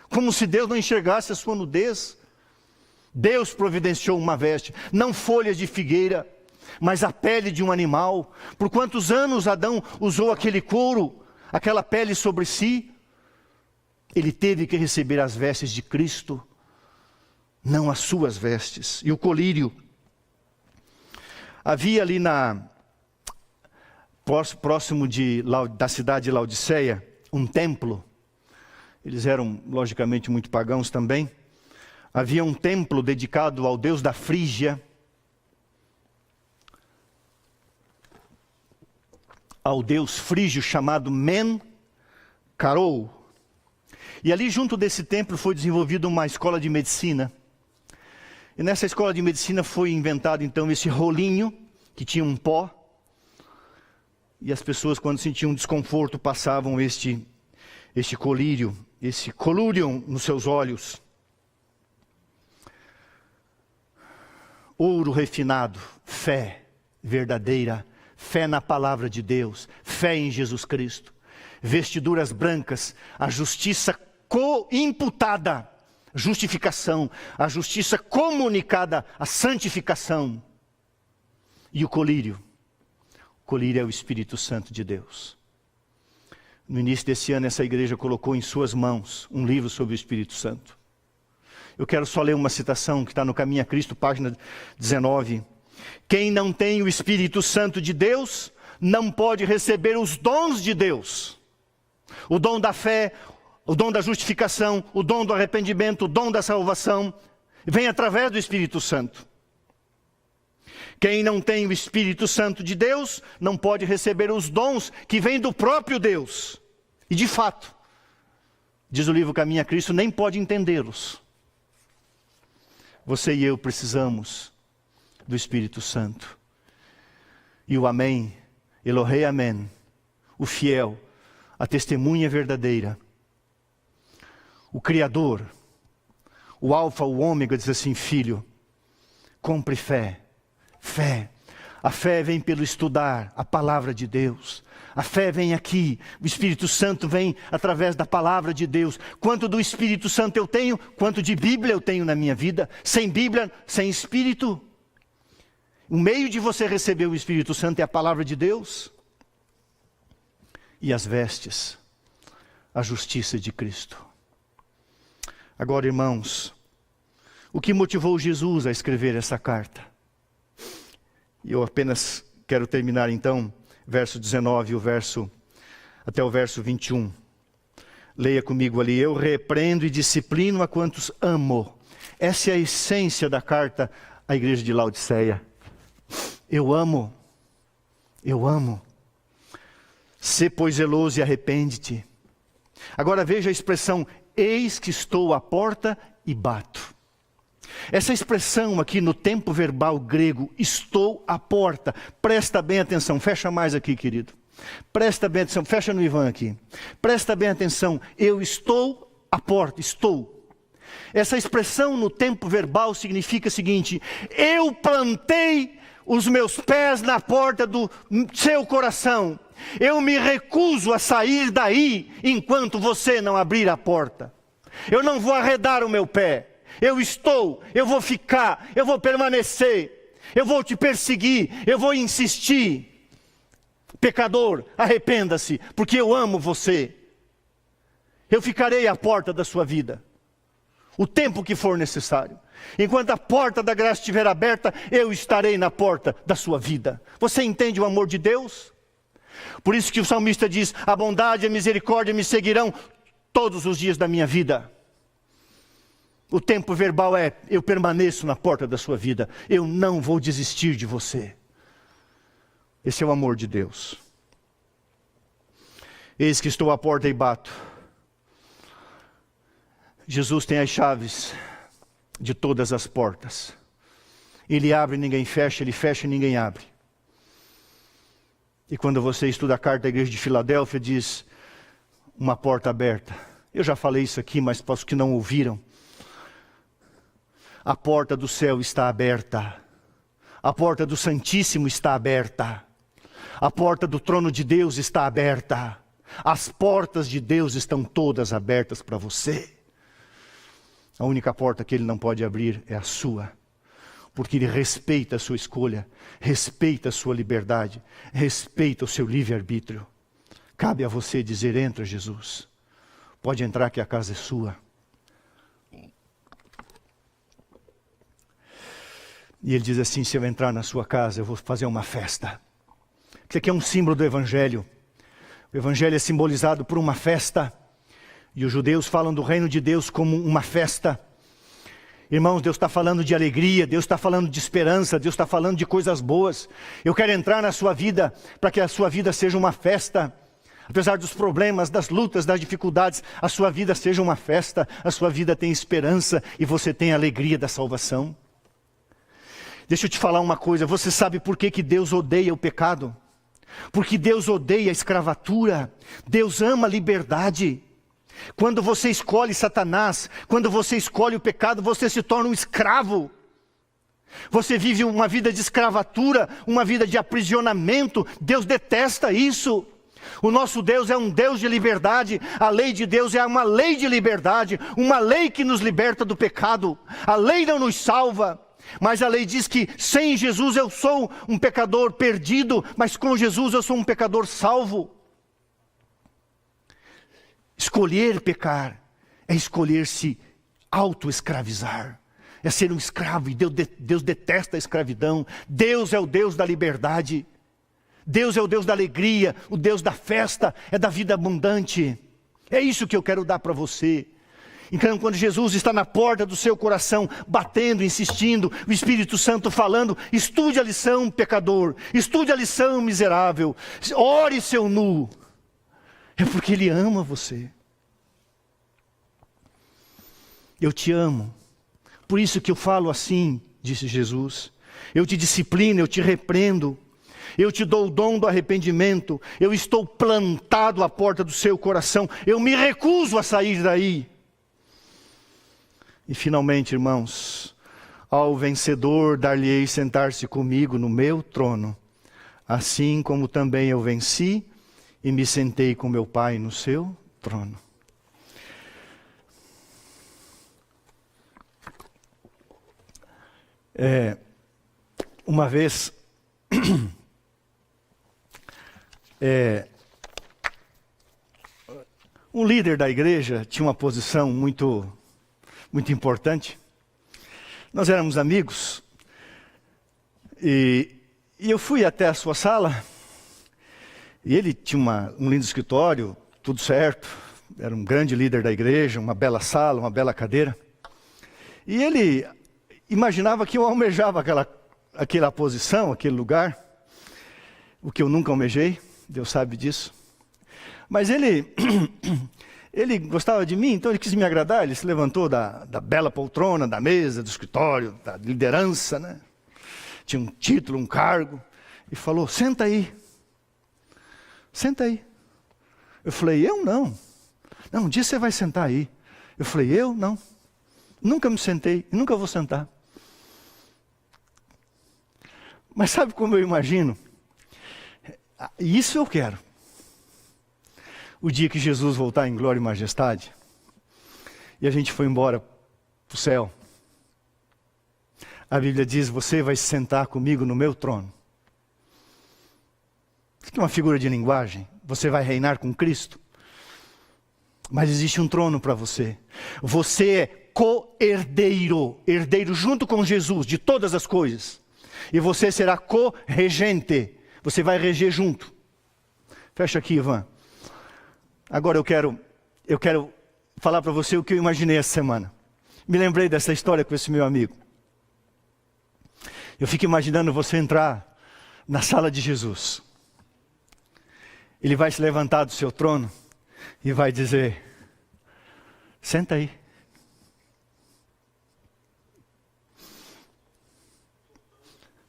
Como se Deus não enxergasse a sua nudez. Deus providenciou uma veste, não folhas de figueira, mas a pele de um animal. Por quantos anos Adão usou aquele couro, aquela pele sobre si? Ele teve que receber as vestes de Cristo, não as suas vestes. E o colírio. Havia ali próximo da cidade de Laodiceia, um templo. Eles eram, logicamente, muito pagãos também. Havia um templo dedicado ao deus da Frígia, ao deus frígio chamado Men-Karou. E ali junto desse templo foi desenvolvida uma escola de medicina. E nessa escola de medicina foi inventado então esse rolinho, que tinha um pó. E as pessoas, quando sentiam desconforto, passavam este colírio, esse colúrium nos seus olhos. Ouro refinado, fé verdadeira, fé na palavra de Deus, fé em Jesus Cristo. Vestiduras brancas, a justiça imputada, justificação, a justiça comunicada, a santificação. E o colírio é o Espírito Santo de Deus. No início desse ano, essa igreja colocou em suas mãos um livro sobre o Espírito Santo. Eu quero só ler uma citação que está no Caminho a Cristo, página 19. Quem não tem o Espírito Santo de Deus, não pode receber os dons de Deus. O dom da fé, o dom da justificação, o dom do arrependimento, o dom da salvação, vem através do Espírito Santo. Quem não tem o Espírito Santo de Deus, não pode receber os dons que vêm do próprio Deus. E de fato, diz o livro Caminho a Cristo, nem pode entendê-los. Você e eu precisamos do Espírito Santo. E o Amém, Elohei Amém, o fiel, a testemunha verdadeira, o Criador, o Alfa, o Ômega, diz assim: filho, compre fé. Fé. A fé vem pelo estudar a palavra de Deus. A fé vem aqui, o Espírito Santo vem através da palavra de Deus. Quanto do Espírito Santo eu tenho, quanto de Bíblia eu tenho na minha vida. Sem Bíblia, sem Espírito. O meio de você receber o Espírito Santo é a palavra de Deus. E as vestes, a justiça de Cristo. Agora, irmãos, o que motivou Jesus a escrever essa carta? E eu apenas quero terminar então, verso 19, até o verso 21. Leia comigo ali: eu repreendo e disciplino a quantos amo. Essa é a essência da carta à igreja de Laodiceia. Eu amo. Sê, pois, zeloso e arrepende-te. Agora veja a expressão: eis que estou à porta e bato. Essa expressão aqui no tempo verbal grego, estou à porta. Presta bem atenção, fecha mais aqui, querido. Presta bem atenção, fecha no Ivan aqui. Presta bem atenção, eu estou à porta, estou. Essa expressão no tempo verbal significa o seguinte: eu plantei os meus pés na porta do seu coração. Eu me recuso a sair daí enquanto você não abrir a porta. Eu não vou arredar o meu pé. Eu vou ficar, eu vou permanecer, eu vou te perseguir, eu vou insistir. Pecador, arrependa-se, porque eu amo você. Eu ficarei à porta da sua vida, o tempo que for necessário. Enquanto a porta da graça estiver aberta, eu estarei na porta da sua vida. Você entende o amor de Deus? Por isso que o salmista diz: a bondade e a misericórdia me seguirão todos os dias da minha vida. O tempo verbal é: eu permaneço na porta da sua vida. Eu não vou desistir de você. Esse é o amor de Deus. Eis que estou à porta e bato. Jesus tem as chaves de todas as portas. Ele abre e ninguém fecha, ele fecha e ninguém abre. E quando você estuda a carta da igreja de Filadélfia, diz: uma porta aberta. Eu já falei isso aqui, mas para os que não ouviram, a porta do céu está aberta. A porta do Santíssimo está aberta. A porta do trono de Deus está aberta. As portas de Deus estão todas abertas para você. A única porta que Ele não pode abrir é a sua. Porque Ele respeita a sua escolha, respeita a sua liberdade, respeita o seu livre-arbítrio. Cabe a você dizer: entra, Jesus. Pode entrar que a casa é sua. E Ele diz assim: se eu entrar na sua casa, eu vou fazer uma festa. Isso aqui é um símbolo do Evangelho. O Evangelho é simbolizado por uma festa. E os judeus falam do reino de Deus como uma festa. Irmãos, Deus está falando de alegria, Deus está falando de esperança, Deus está falando de coisas boas. Eu quero entrar na sua vida para que a sua vida seja uma festa. Apesar dos problemas, das lutas, das dificuldades, a sua vida seja uma festa. A sua vida tem esperança e você tem a alegria da salvação. Deixa eu te falar uma coisa, você sabe por que Deus odeia o pecado? Porque Deus odeia a escravatura, Deus ama a liberdade. Quando você escolhe Satanás, quando você escolhe o pecado, você se torna um escravo. Você vive uma vida de escravatura, uma vida de aprisionamento. Deus detesta isso. O nosso Deus é um Deus de liberdade. A lei de Deus é uma lei de liberdade, uma lei que nos liberta do pecado. A lei não nos salva, mas a lei diz que sem Jesus eu sou um pecador perdido, mas com Jesus eu sou um pecador salvo. Escolher pecar é escolher se auto-escravizar, é ser um escravo, e Deus detesta a escravidão. Deus é o Deus da liberdade, Deus é o Deus da alegria, o Deus da festa, é da vida abundante. É isso que eu quero dar para você. Então, quando Jesus está na porta do seu coração, batendo, insistindo, o Espírito Santo falando: estude a lição, pecador, estude a lição, miserável, ore, seu nu. É porque Ele ama você. Eu te amo. Por isso que eu falo assim, disse Jesus. Eu te disciplino, eu te repreendo. Eu te dou o dom do arrependimento. Eu estou plantado à porta do seu coração. Eu me recuso a sair daí. E finalmente, irmãos, ao vencedor dar-lhe-ei sentar-se comigo no meu trono, assim como também eu venci e me sentei com meu Pai no seu trono. Uma vez, um líder da igreja tinha uma posição muito importante. Nós éramos amigos e eu fui até a sua sala e ele tinha um lindo escritório, tudo certo, era um grande líder da igreja, uma bela sala, uma bela cadeira, e ele imaginava que eu almejava aquela posição, aquele lugar, o que eu nunca almejei, Deus sabe disso, mas ele gostava de mim, então ele quis me agradar. Ele se levantou da bela poltrona, da mesa, do escritório, da liderança, né? Tinha um título, um cargo, e falou: senta aí, senta aí. Eu falei: eu não. Não, um dia você vai sentar aí. Eu falei: eu não. Nunca me sentei, e nunca vou sentar. Mas sabe como eu imagino? Isso eu quero. O dia que Jesus voltar em glória e majestade, e a gente foi embora para o céu, a Bíblia diz: você vai se sentar comigo no meu trono. Isso aqui é uma figura de linguagem. Você vai reinar com Cristo. Mas existe um trono para você. Você é co-herdeiro, herdeiro junto com Jesus de todas as coisas. E você será co-regente. Você vai reger junto. Fecha aqui, Ivan. Agora eu quero falar para você o que eu imaginei essa semana. Me lembrei dessa história com esse meu amigo. Eu fico imaginando você entrar na sala de Jesus. Ele vai se levantar do seu trono e vai dizer: senta aí.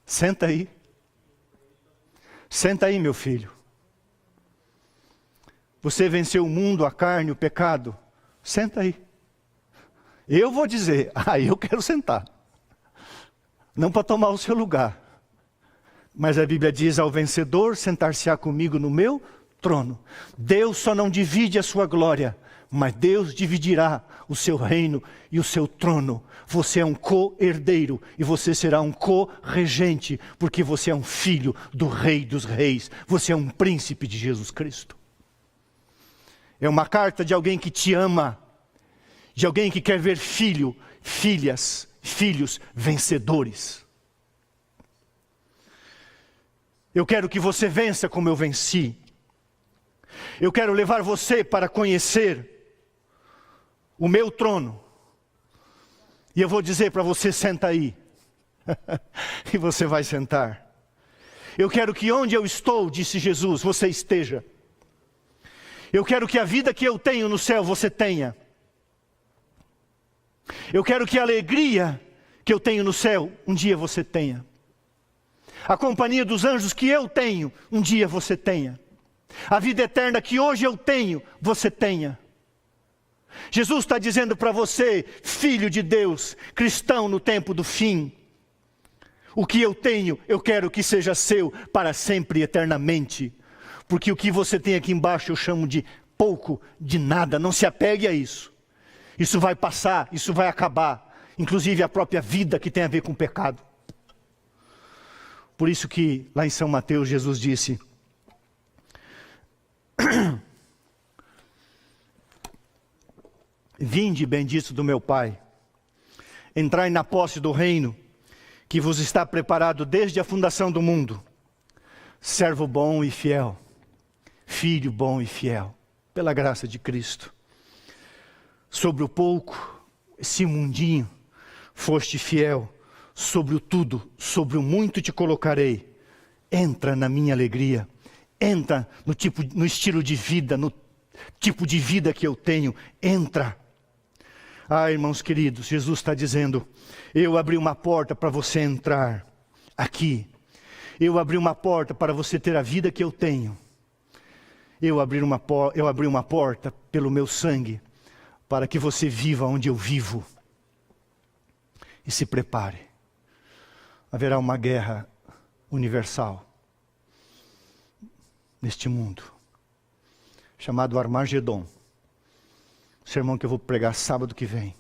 Senta aí. Senta aí, meu filho. Você venceu o mundo, a carne, o pecado. Senta aí. Eu vou dizer: eu quero sentar. Não para tomar o seu lugar. Mas a Bíblia diz: ao vencedor sentar-se-á comigo no meu trono. Deus só não divide a sua glória, mas Deus dividirá o seu reino e o seu trono. Você é um co-herdeiro e você será um co-regente, porque você é um filho do Rei dos Reis. Você é um príncipe de Jesus Cristo. É uma carta de alguém que te ama, de alguém que quer ver filhos vencedores. Eu quero que você vença como eu venci. Eu quero levar você para conhecer o meu trono. E eu vou dizer para você: senta aí. E você vai sentar. Eu quero que onde eu estou, disse Jesus, você esteja. Eu quero que a vida que eu tenho no céu, você tenha. Eu quero que a alegria que eu tenho no céu, um dia você tenha. A companhia dos anjos que eu tenho, um dia você tenha. A vida eterna que hoje eu tenho, você tenha. Jesus está dizendo para você, filho de Deus, cristão no tempo do fim: o que eu tenho, eu quero que seja seu para sempre e eternamente. Porque o que você tem aqui embaixo eu chamo de pouco, de nada. Não se apegue a isso. Isso vai passar, isso vai acabar. Inclusive a própria vida que tem a ver com o pecado. Por isso que lá em São Mateus Jesus disse: vinde, bendito do meu Pai, entrai na posse do reino que vos está preparado desde a fundação do mundo. Servo bom e fiel, filho bom e fiel, pela graça de Cristo. Sobre o pouco, esse mundinho, foste fiel. Sobre o tudo, sobre o muito te colocarei. Entra na minha alegria. Entra no estilo de vida, no tipo de vida que eu tenho. Entra. Irmãos queridos, Jesus está dizendo: eu abri uma porta para você entrar aqui. Eu abri uma porta para você ter a vida que eu tenho. Eu abri uma porta pelo meu sangue para que você viva onde eu vivo. E se prepare. Haverá uma guerra universal neste mundo, chamado Armagedon. Sermão que eu vou pregar sábado que vem.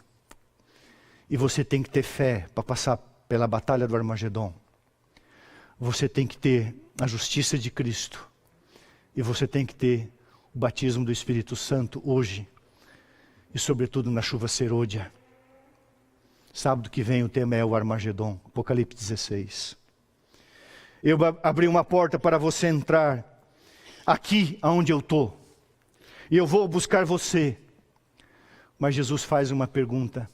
E você tem que ter fé para passar pela batalha do Armagedon. Você tem que ter a justiça de Cristo. E você tem que ter o batismo do Espírito Santo hoje. E sobretudo na chuva serôdia. Sábado que vem o tema é o Armagedon, Apocalipse 16. Eu abri uma porta para você entrar aqui aonde eu estou. E eu vou buscar você. Mas Jesus faz uma pergunta.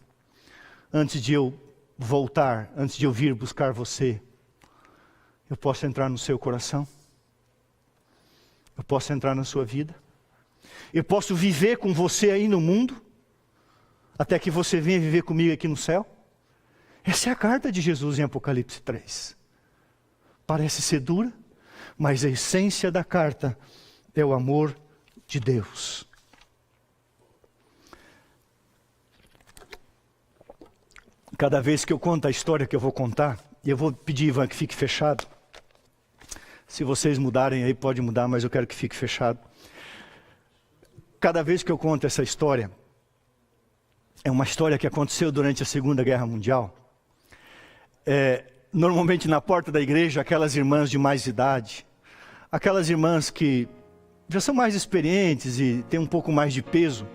Antes de eu voltar, antes de eu vir buscar você, eu posso entrar no seu coração? Eu posso entrar na sua vida? Eu posso viver com você aí no mundo? Até que você venha viver comigo aqui no céu? Essa é a carta de Jesus em Apocalipse 3. Parece ser dura, mas a essência da carta é o amor de Deus. Cada vez que eu conto a história que eu vou contar, e eu vou pedir, Ivan, que fique fechado. Se vocês mudarem aí, pode mudar, mas eu quero que fique fechado. Cada vez que eu conto essa história, é uma história que aconteceu durante a Segunda Guerra Mundial. Normalmente na porta da igreja, aquelas irmãs de mais idade, aquelas irmãs que já são mais experientes e têm um pouco mais de peso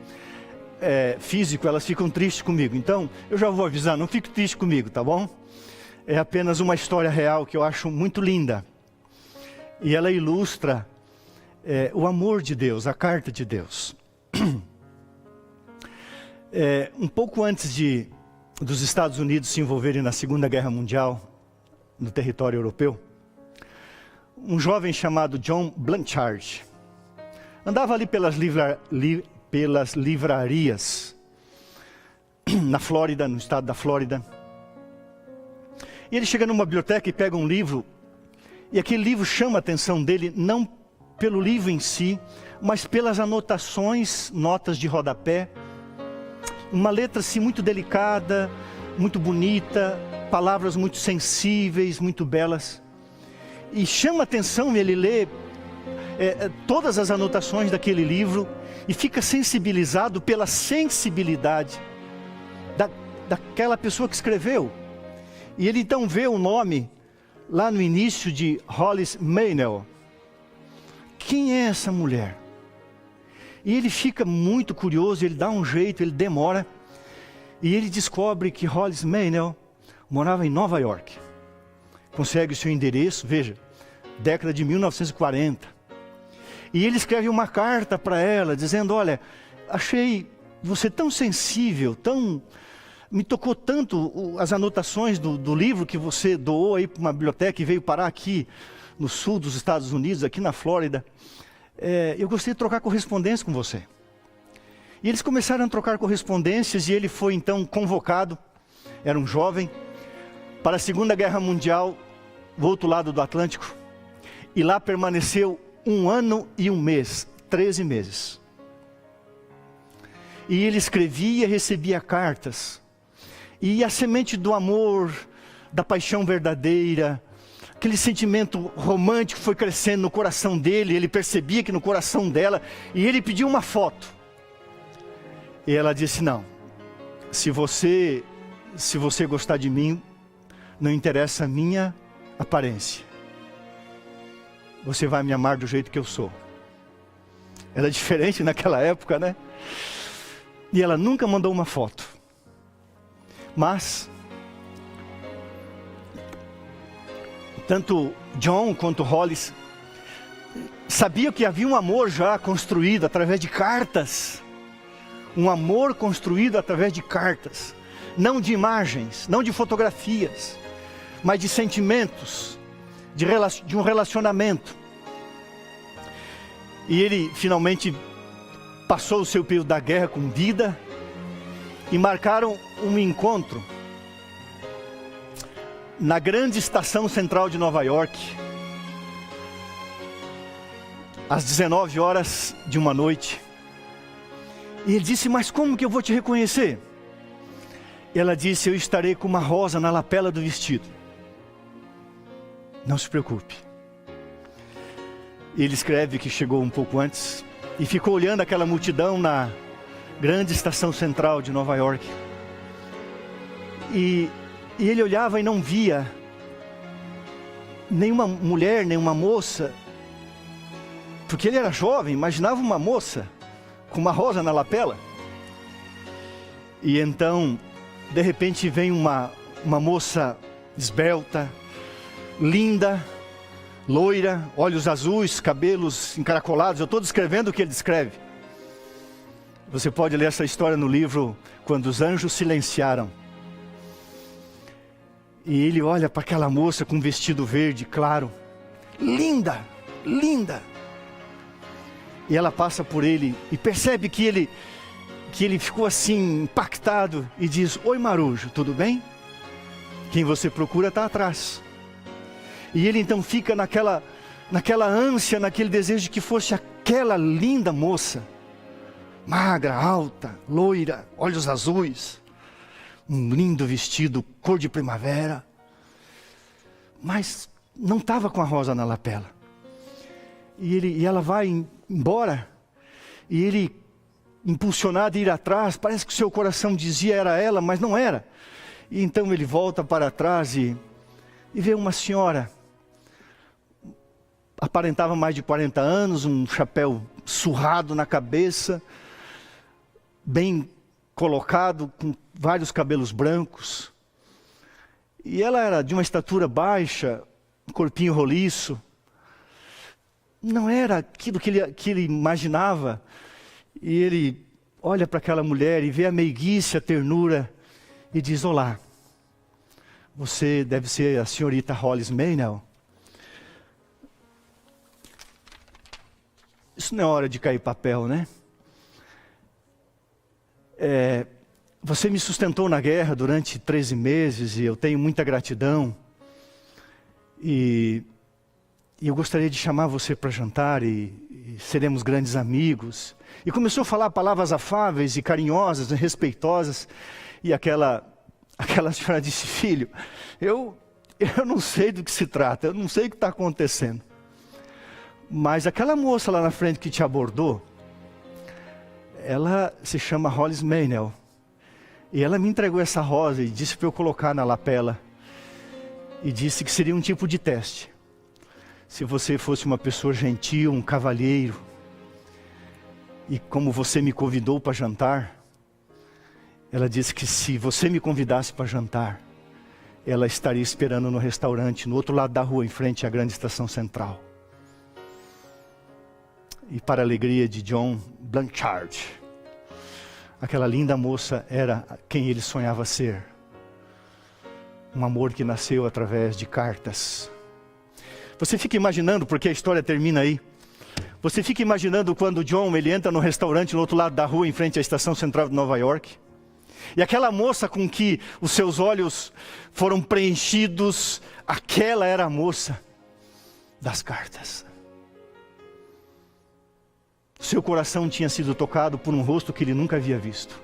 físico, elas ficam tristes comigo. Então, eu já vou avisar, não fique triste comigo, tá bom? É apenas uma história real que eu acho muito linda. E ela ilustra o amor de Deus, a carta de Deus. Um pouco antes de dos Estados Unidos se envolverem na Segunda Guerra Mundial, no território europeu, um jovem chamado John Blanchard andava ali pelas livrarias na Flórida, no estado da Flórida. E ele chega numa biblioteca e pega um livro, e aquele livro chama a atenção dele, não pelo livro em si, mas pelas anotações, notas de rodapé. Uma letra assim muito delicada, muito bonita, palavras muito sensíveis, muito belas. E chama a atenção, ele lê todas as anotações daquele livro e fica sensibilizado pela sensibilidade daquela pessoa que escreveu. E ele então vê o nome lá no início de Hollis Maynell. Quem é essa mulher? E ele fica muito curioso, ele dá um jeito, ele demora. E ele descobre que Hollis Maynell morava em Nova York. Consegue o seu endereço, veja, década de 1940. E ele escreve uma carta para ela, dizendo, olha, achei você tão sensível, me tocou tanto as anotações do livro que você doou aí para uma biblioteca e veio parar aqui no sul dos Estados Unidos, aqui na Flórida. Eu gostaria de trocar correspondência com você. E eles começaram a trocar correspondências e ele foi então convocado, era um jovem, para a Segunda Guerra Mundial, do outro lado do Atlântico. E lá permaneceu 1 ano e 1 mês, 13 meses. E ele escrevia e recebia cartas. E a semente do amor, da paixão verdadeira, aquele sentimento romântico foi crescendo no coração dele, ele percebia que no coração dela, e ele pediu uma foto. E ela disse, não, se você gostar de mim, não interessa a minha aparência. Você vai me amar do jeito que eu sou. Era diferente naquela época, né? E ela nunca mandou uma foto. Mas tanto John quanto Hollis sabiam que havia um amor já construído através de cartas. Um amor construído através de cartas. Não de imagens, não de fotografias, mas de sentimentos, de um relacionamento. E ele finalmente passou o seu período da guerra com vida e marcaram um encontro na grande estação central de Nova York, às 19 horas de uma noite. E ele disse, mas como que eu vou te reconhecer? Ela disse, eu estarei com uma rosa na lapela do vestido. Não se preocupe. Ele escreve que chegou um pouco antes e ficou olhando aquela multidão na grande estação central de Nova York. E ele olhava e não via nenhuma mulher, nenhuma moça, porque ele era jovem, imaginava uma moça com uma rosa na lapela. E então, de repente vem uma moça esbelta, linda, loira, olhos azuis, cabelos encaracolados. Eu estou descrevendo o que ele descreve. Você pode ler essa história no livro Quando os Anjos Silenciaram. E ele olha para aquela moça com um vestido verde claro, linda, linda. E ela passa por ele e percebe que ele ficou assim impactado e diz, oi Marujo, tudo bem? Quem você procura está atrás. E ele então fica naquela ânsia, naquele desejo de que fosse aquela linda moça, magra, alta, loira, olhos azuis, um lindo vestido, cor de primavera, mas não estava com a rosa na lapela. E ela vai embora, e ele, impulsionado a ir atrás, parece que o seu coração dizia era ela, mas não era. E então ele volta para trás e vê uma senhora, aparentava mais de 40 anos, um chapéu surrado na cabeça, bem colocado, com vários cabelos brancos. E ela era de uma estatura baixa, um corpinho roliço. Não era aquilo que ele imaginava. E ele olha para aquela mulher e vê a meiguice, a ternura, e diz: olá, você deve ser a senhorita Hollis Maynell. Isso não é hora de cair papel, né? Você me sustentou na guerra durante 13 meses e eu tenho muita gratidão. E eu gostaria de chamar você para jantar e seremos grandes amigos. E começou a falar palavras afáveis e carinhosas e respeitosas. E aquela senhora disse: filho, eu não sei do que se trata, eu não sei o que está acontecendo. Mas aquela moça lá na frente que te abordou, ela se chama Hollis Maynell. E ela me entregou essa rosa e disse para eu colocar na lapela. E disse que seria um tipo de teste. Se você fosse uma pessoa gentil, um cavalheiro, e como você me convidou para jantar, ela disse que se você me convidasse para jantar, ela estaria esperando no restaurante, no outro lado da rua, em frente à grande estação central. E para a alegria de John Blanchard, aquela linda moça era quem ele sonhava ser. Um amor que nasceu através de cartas. Você fica imaginando, porque a história termina aí. Você fica imaginando quando John ele entra no restaurante no outro lado da rua, em frente à estação central de Nova York. E aquela moça com que os seus olhos foram preenchidos, aquela era a moça das cartas. Seu coração tinha sido tocado por um rosto que ele nunca havia visto.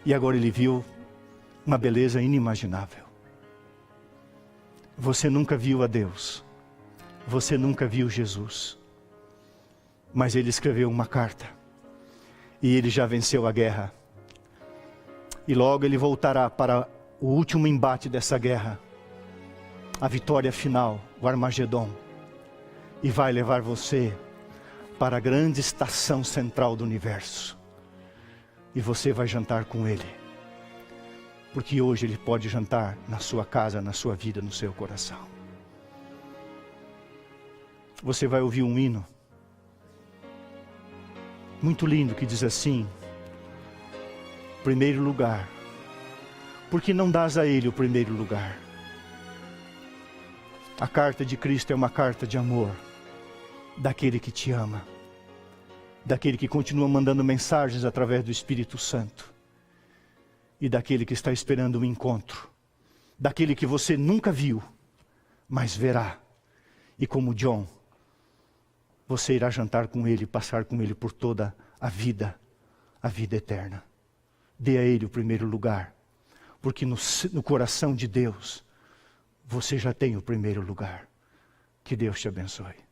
E agora ele viu uma beleza inimaginável. Você nunca viu a Deus. Você nunca viu Jesus. Mas ele escreveu uma carta. E ele já venceu a guerra. E logo ele voltará para o último embate dessa guerra. A vitória final, o Armagedon. E vai levar você para a grande estação central do universo. E você vai jantar com ele. Porque hoje ele pode jantar na sua casa, na sua vida, no seu coração. Você vai ouvir um hino muito lindo que diz assim: primeiro lugar. Porque não dás a ele o primeiro lugar? A carta de Cristo é uma carta de amor. Daquele que te ama, daquele que continua mandando mensagens através do Espírito Santo, e daquele que está esperando um encontro, daquele que você nunca viu, mas verá, e como John, você irá jantar com ele, passar com ele por toda a vida eterna. Dê a ele o primeiro lugar, porque no coração de Deus, você já tem o primeiro lugar. Que Deus te abençoe.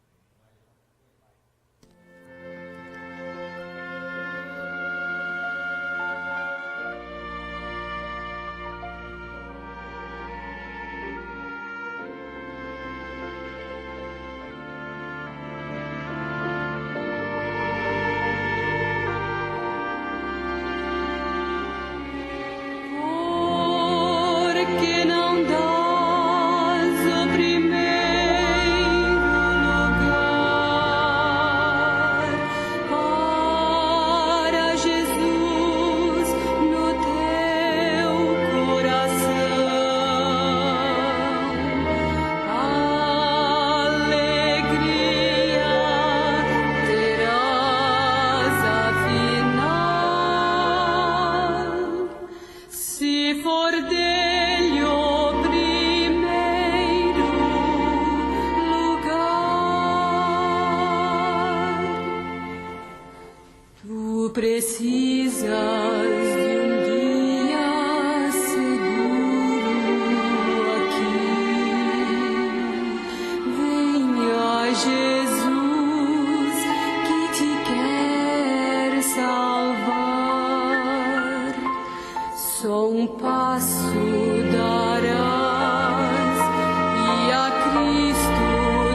Precisas de um dia seguro aqui. Venha Jesus que te quer salvar. Só um passo darás e a Cristo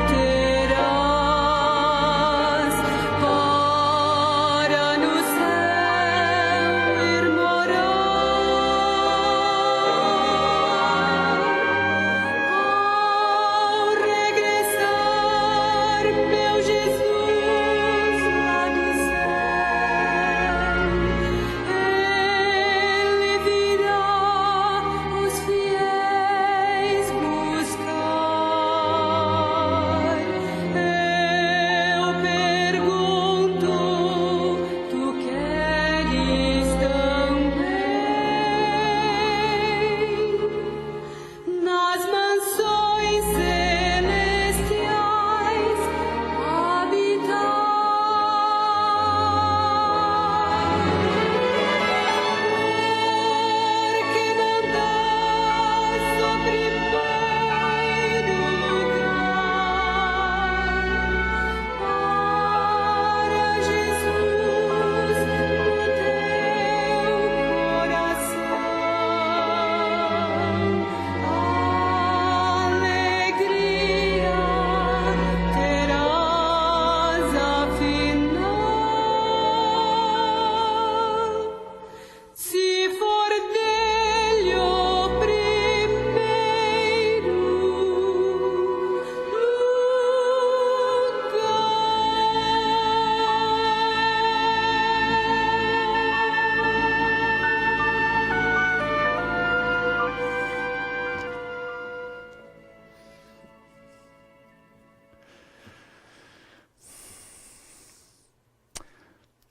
terás para no céu, irmão.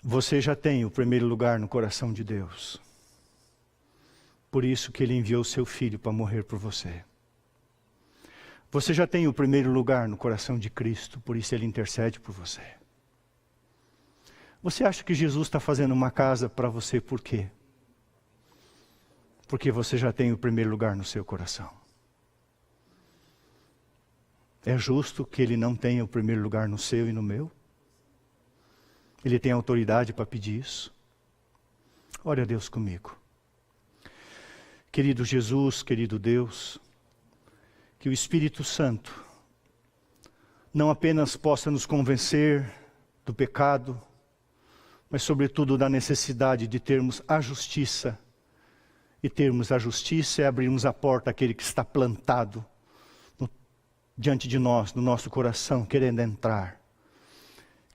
Você já tem o primeiro lugar no coração de Deus. Por isso que Ele enviou o seu Filho para morrer por você. Você já tem o primeiro lugar no coração de Cristo, por isso Ele intercede por você. Você acha que Jesus está fazendo uma casa para você por quê? Porque você já tem o primeiro lugar no seu coração. É justo que Ele não tenha o primeiro lugar no seu e no meu? Ele tem autoridade para pedir isso? Ore a Deus comigo. Querido Jesus, querido Deus, que o Espírito Santo não apenas possa nos convencer do pecado, mas sobretudo da necessidade de termos a justiça. E termos a justiça é abrirmos a porta àquele que está plantado diante de nós, no nosso coração, querendo entrar.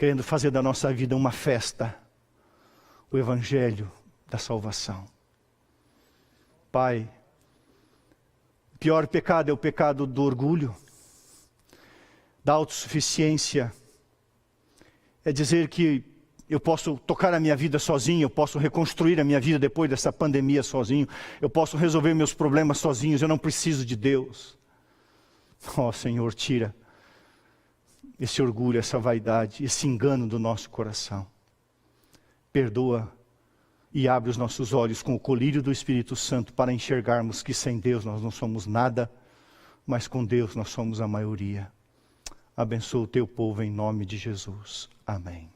Querendo fazer da nossa vida uma festa. O Evangelho da salvação. Pai, o pior pecado é o pecado do orgulho, da autossuficiência. É dizer que eu posso tocar a minha vida sozinho, eu posso reconstruir a minha vida depois dessa pandemia sozinho, eu posso resolver meus problemas sozinhos, eu não preciso de Deus. Ó Senhor, tira esse orgulho, essa vaidade, esse engano do nosso coração. Perdoa e abre os nossos olhos com o colírio do Espírito Santo para enxergarmos que sem Deus nós não somos nada, mas com Deus nós somos a maioria. Abençoa o teu povo em nome de Jesus. Amém.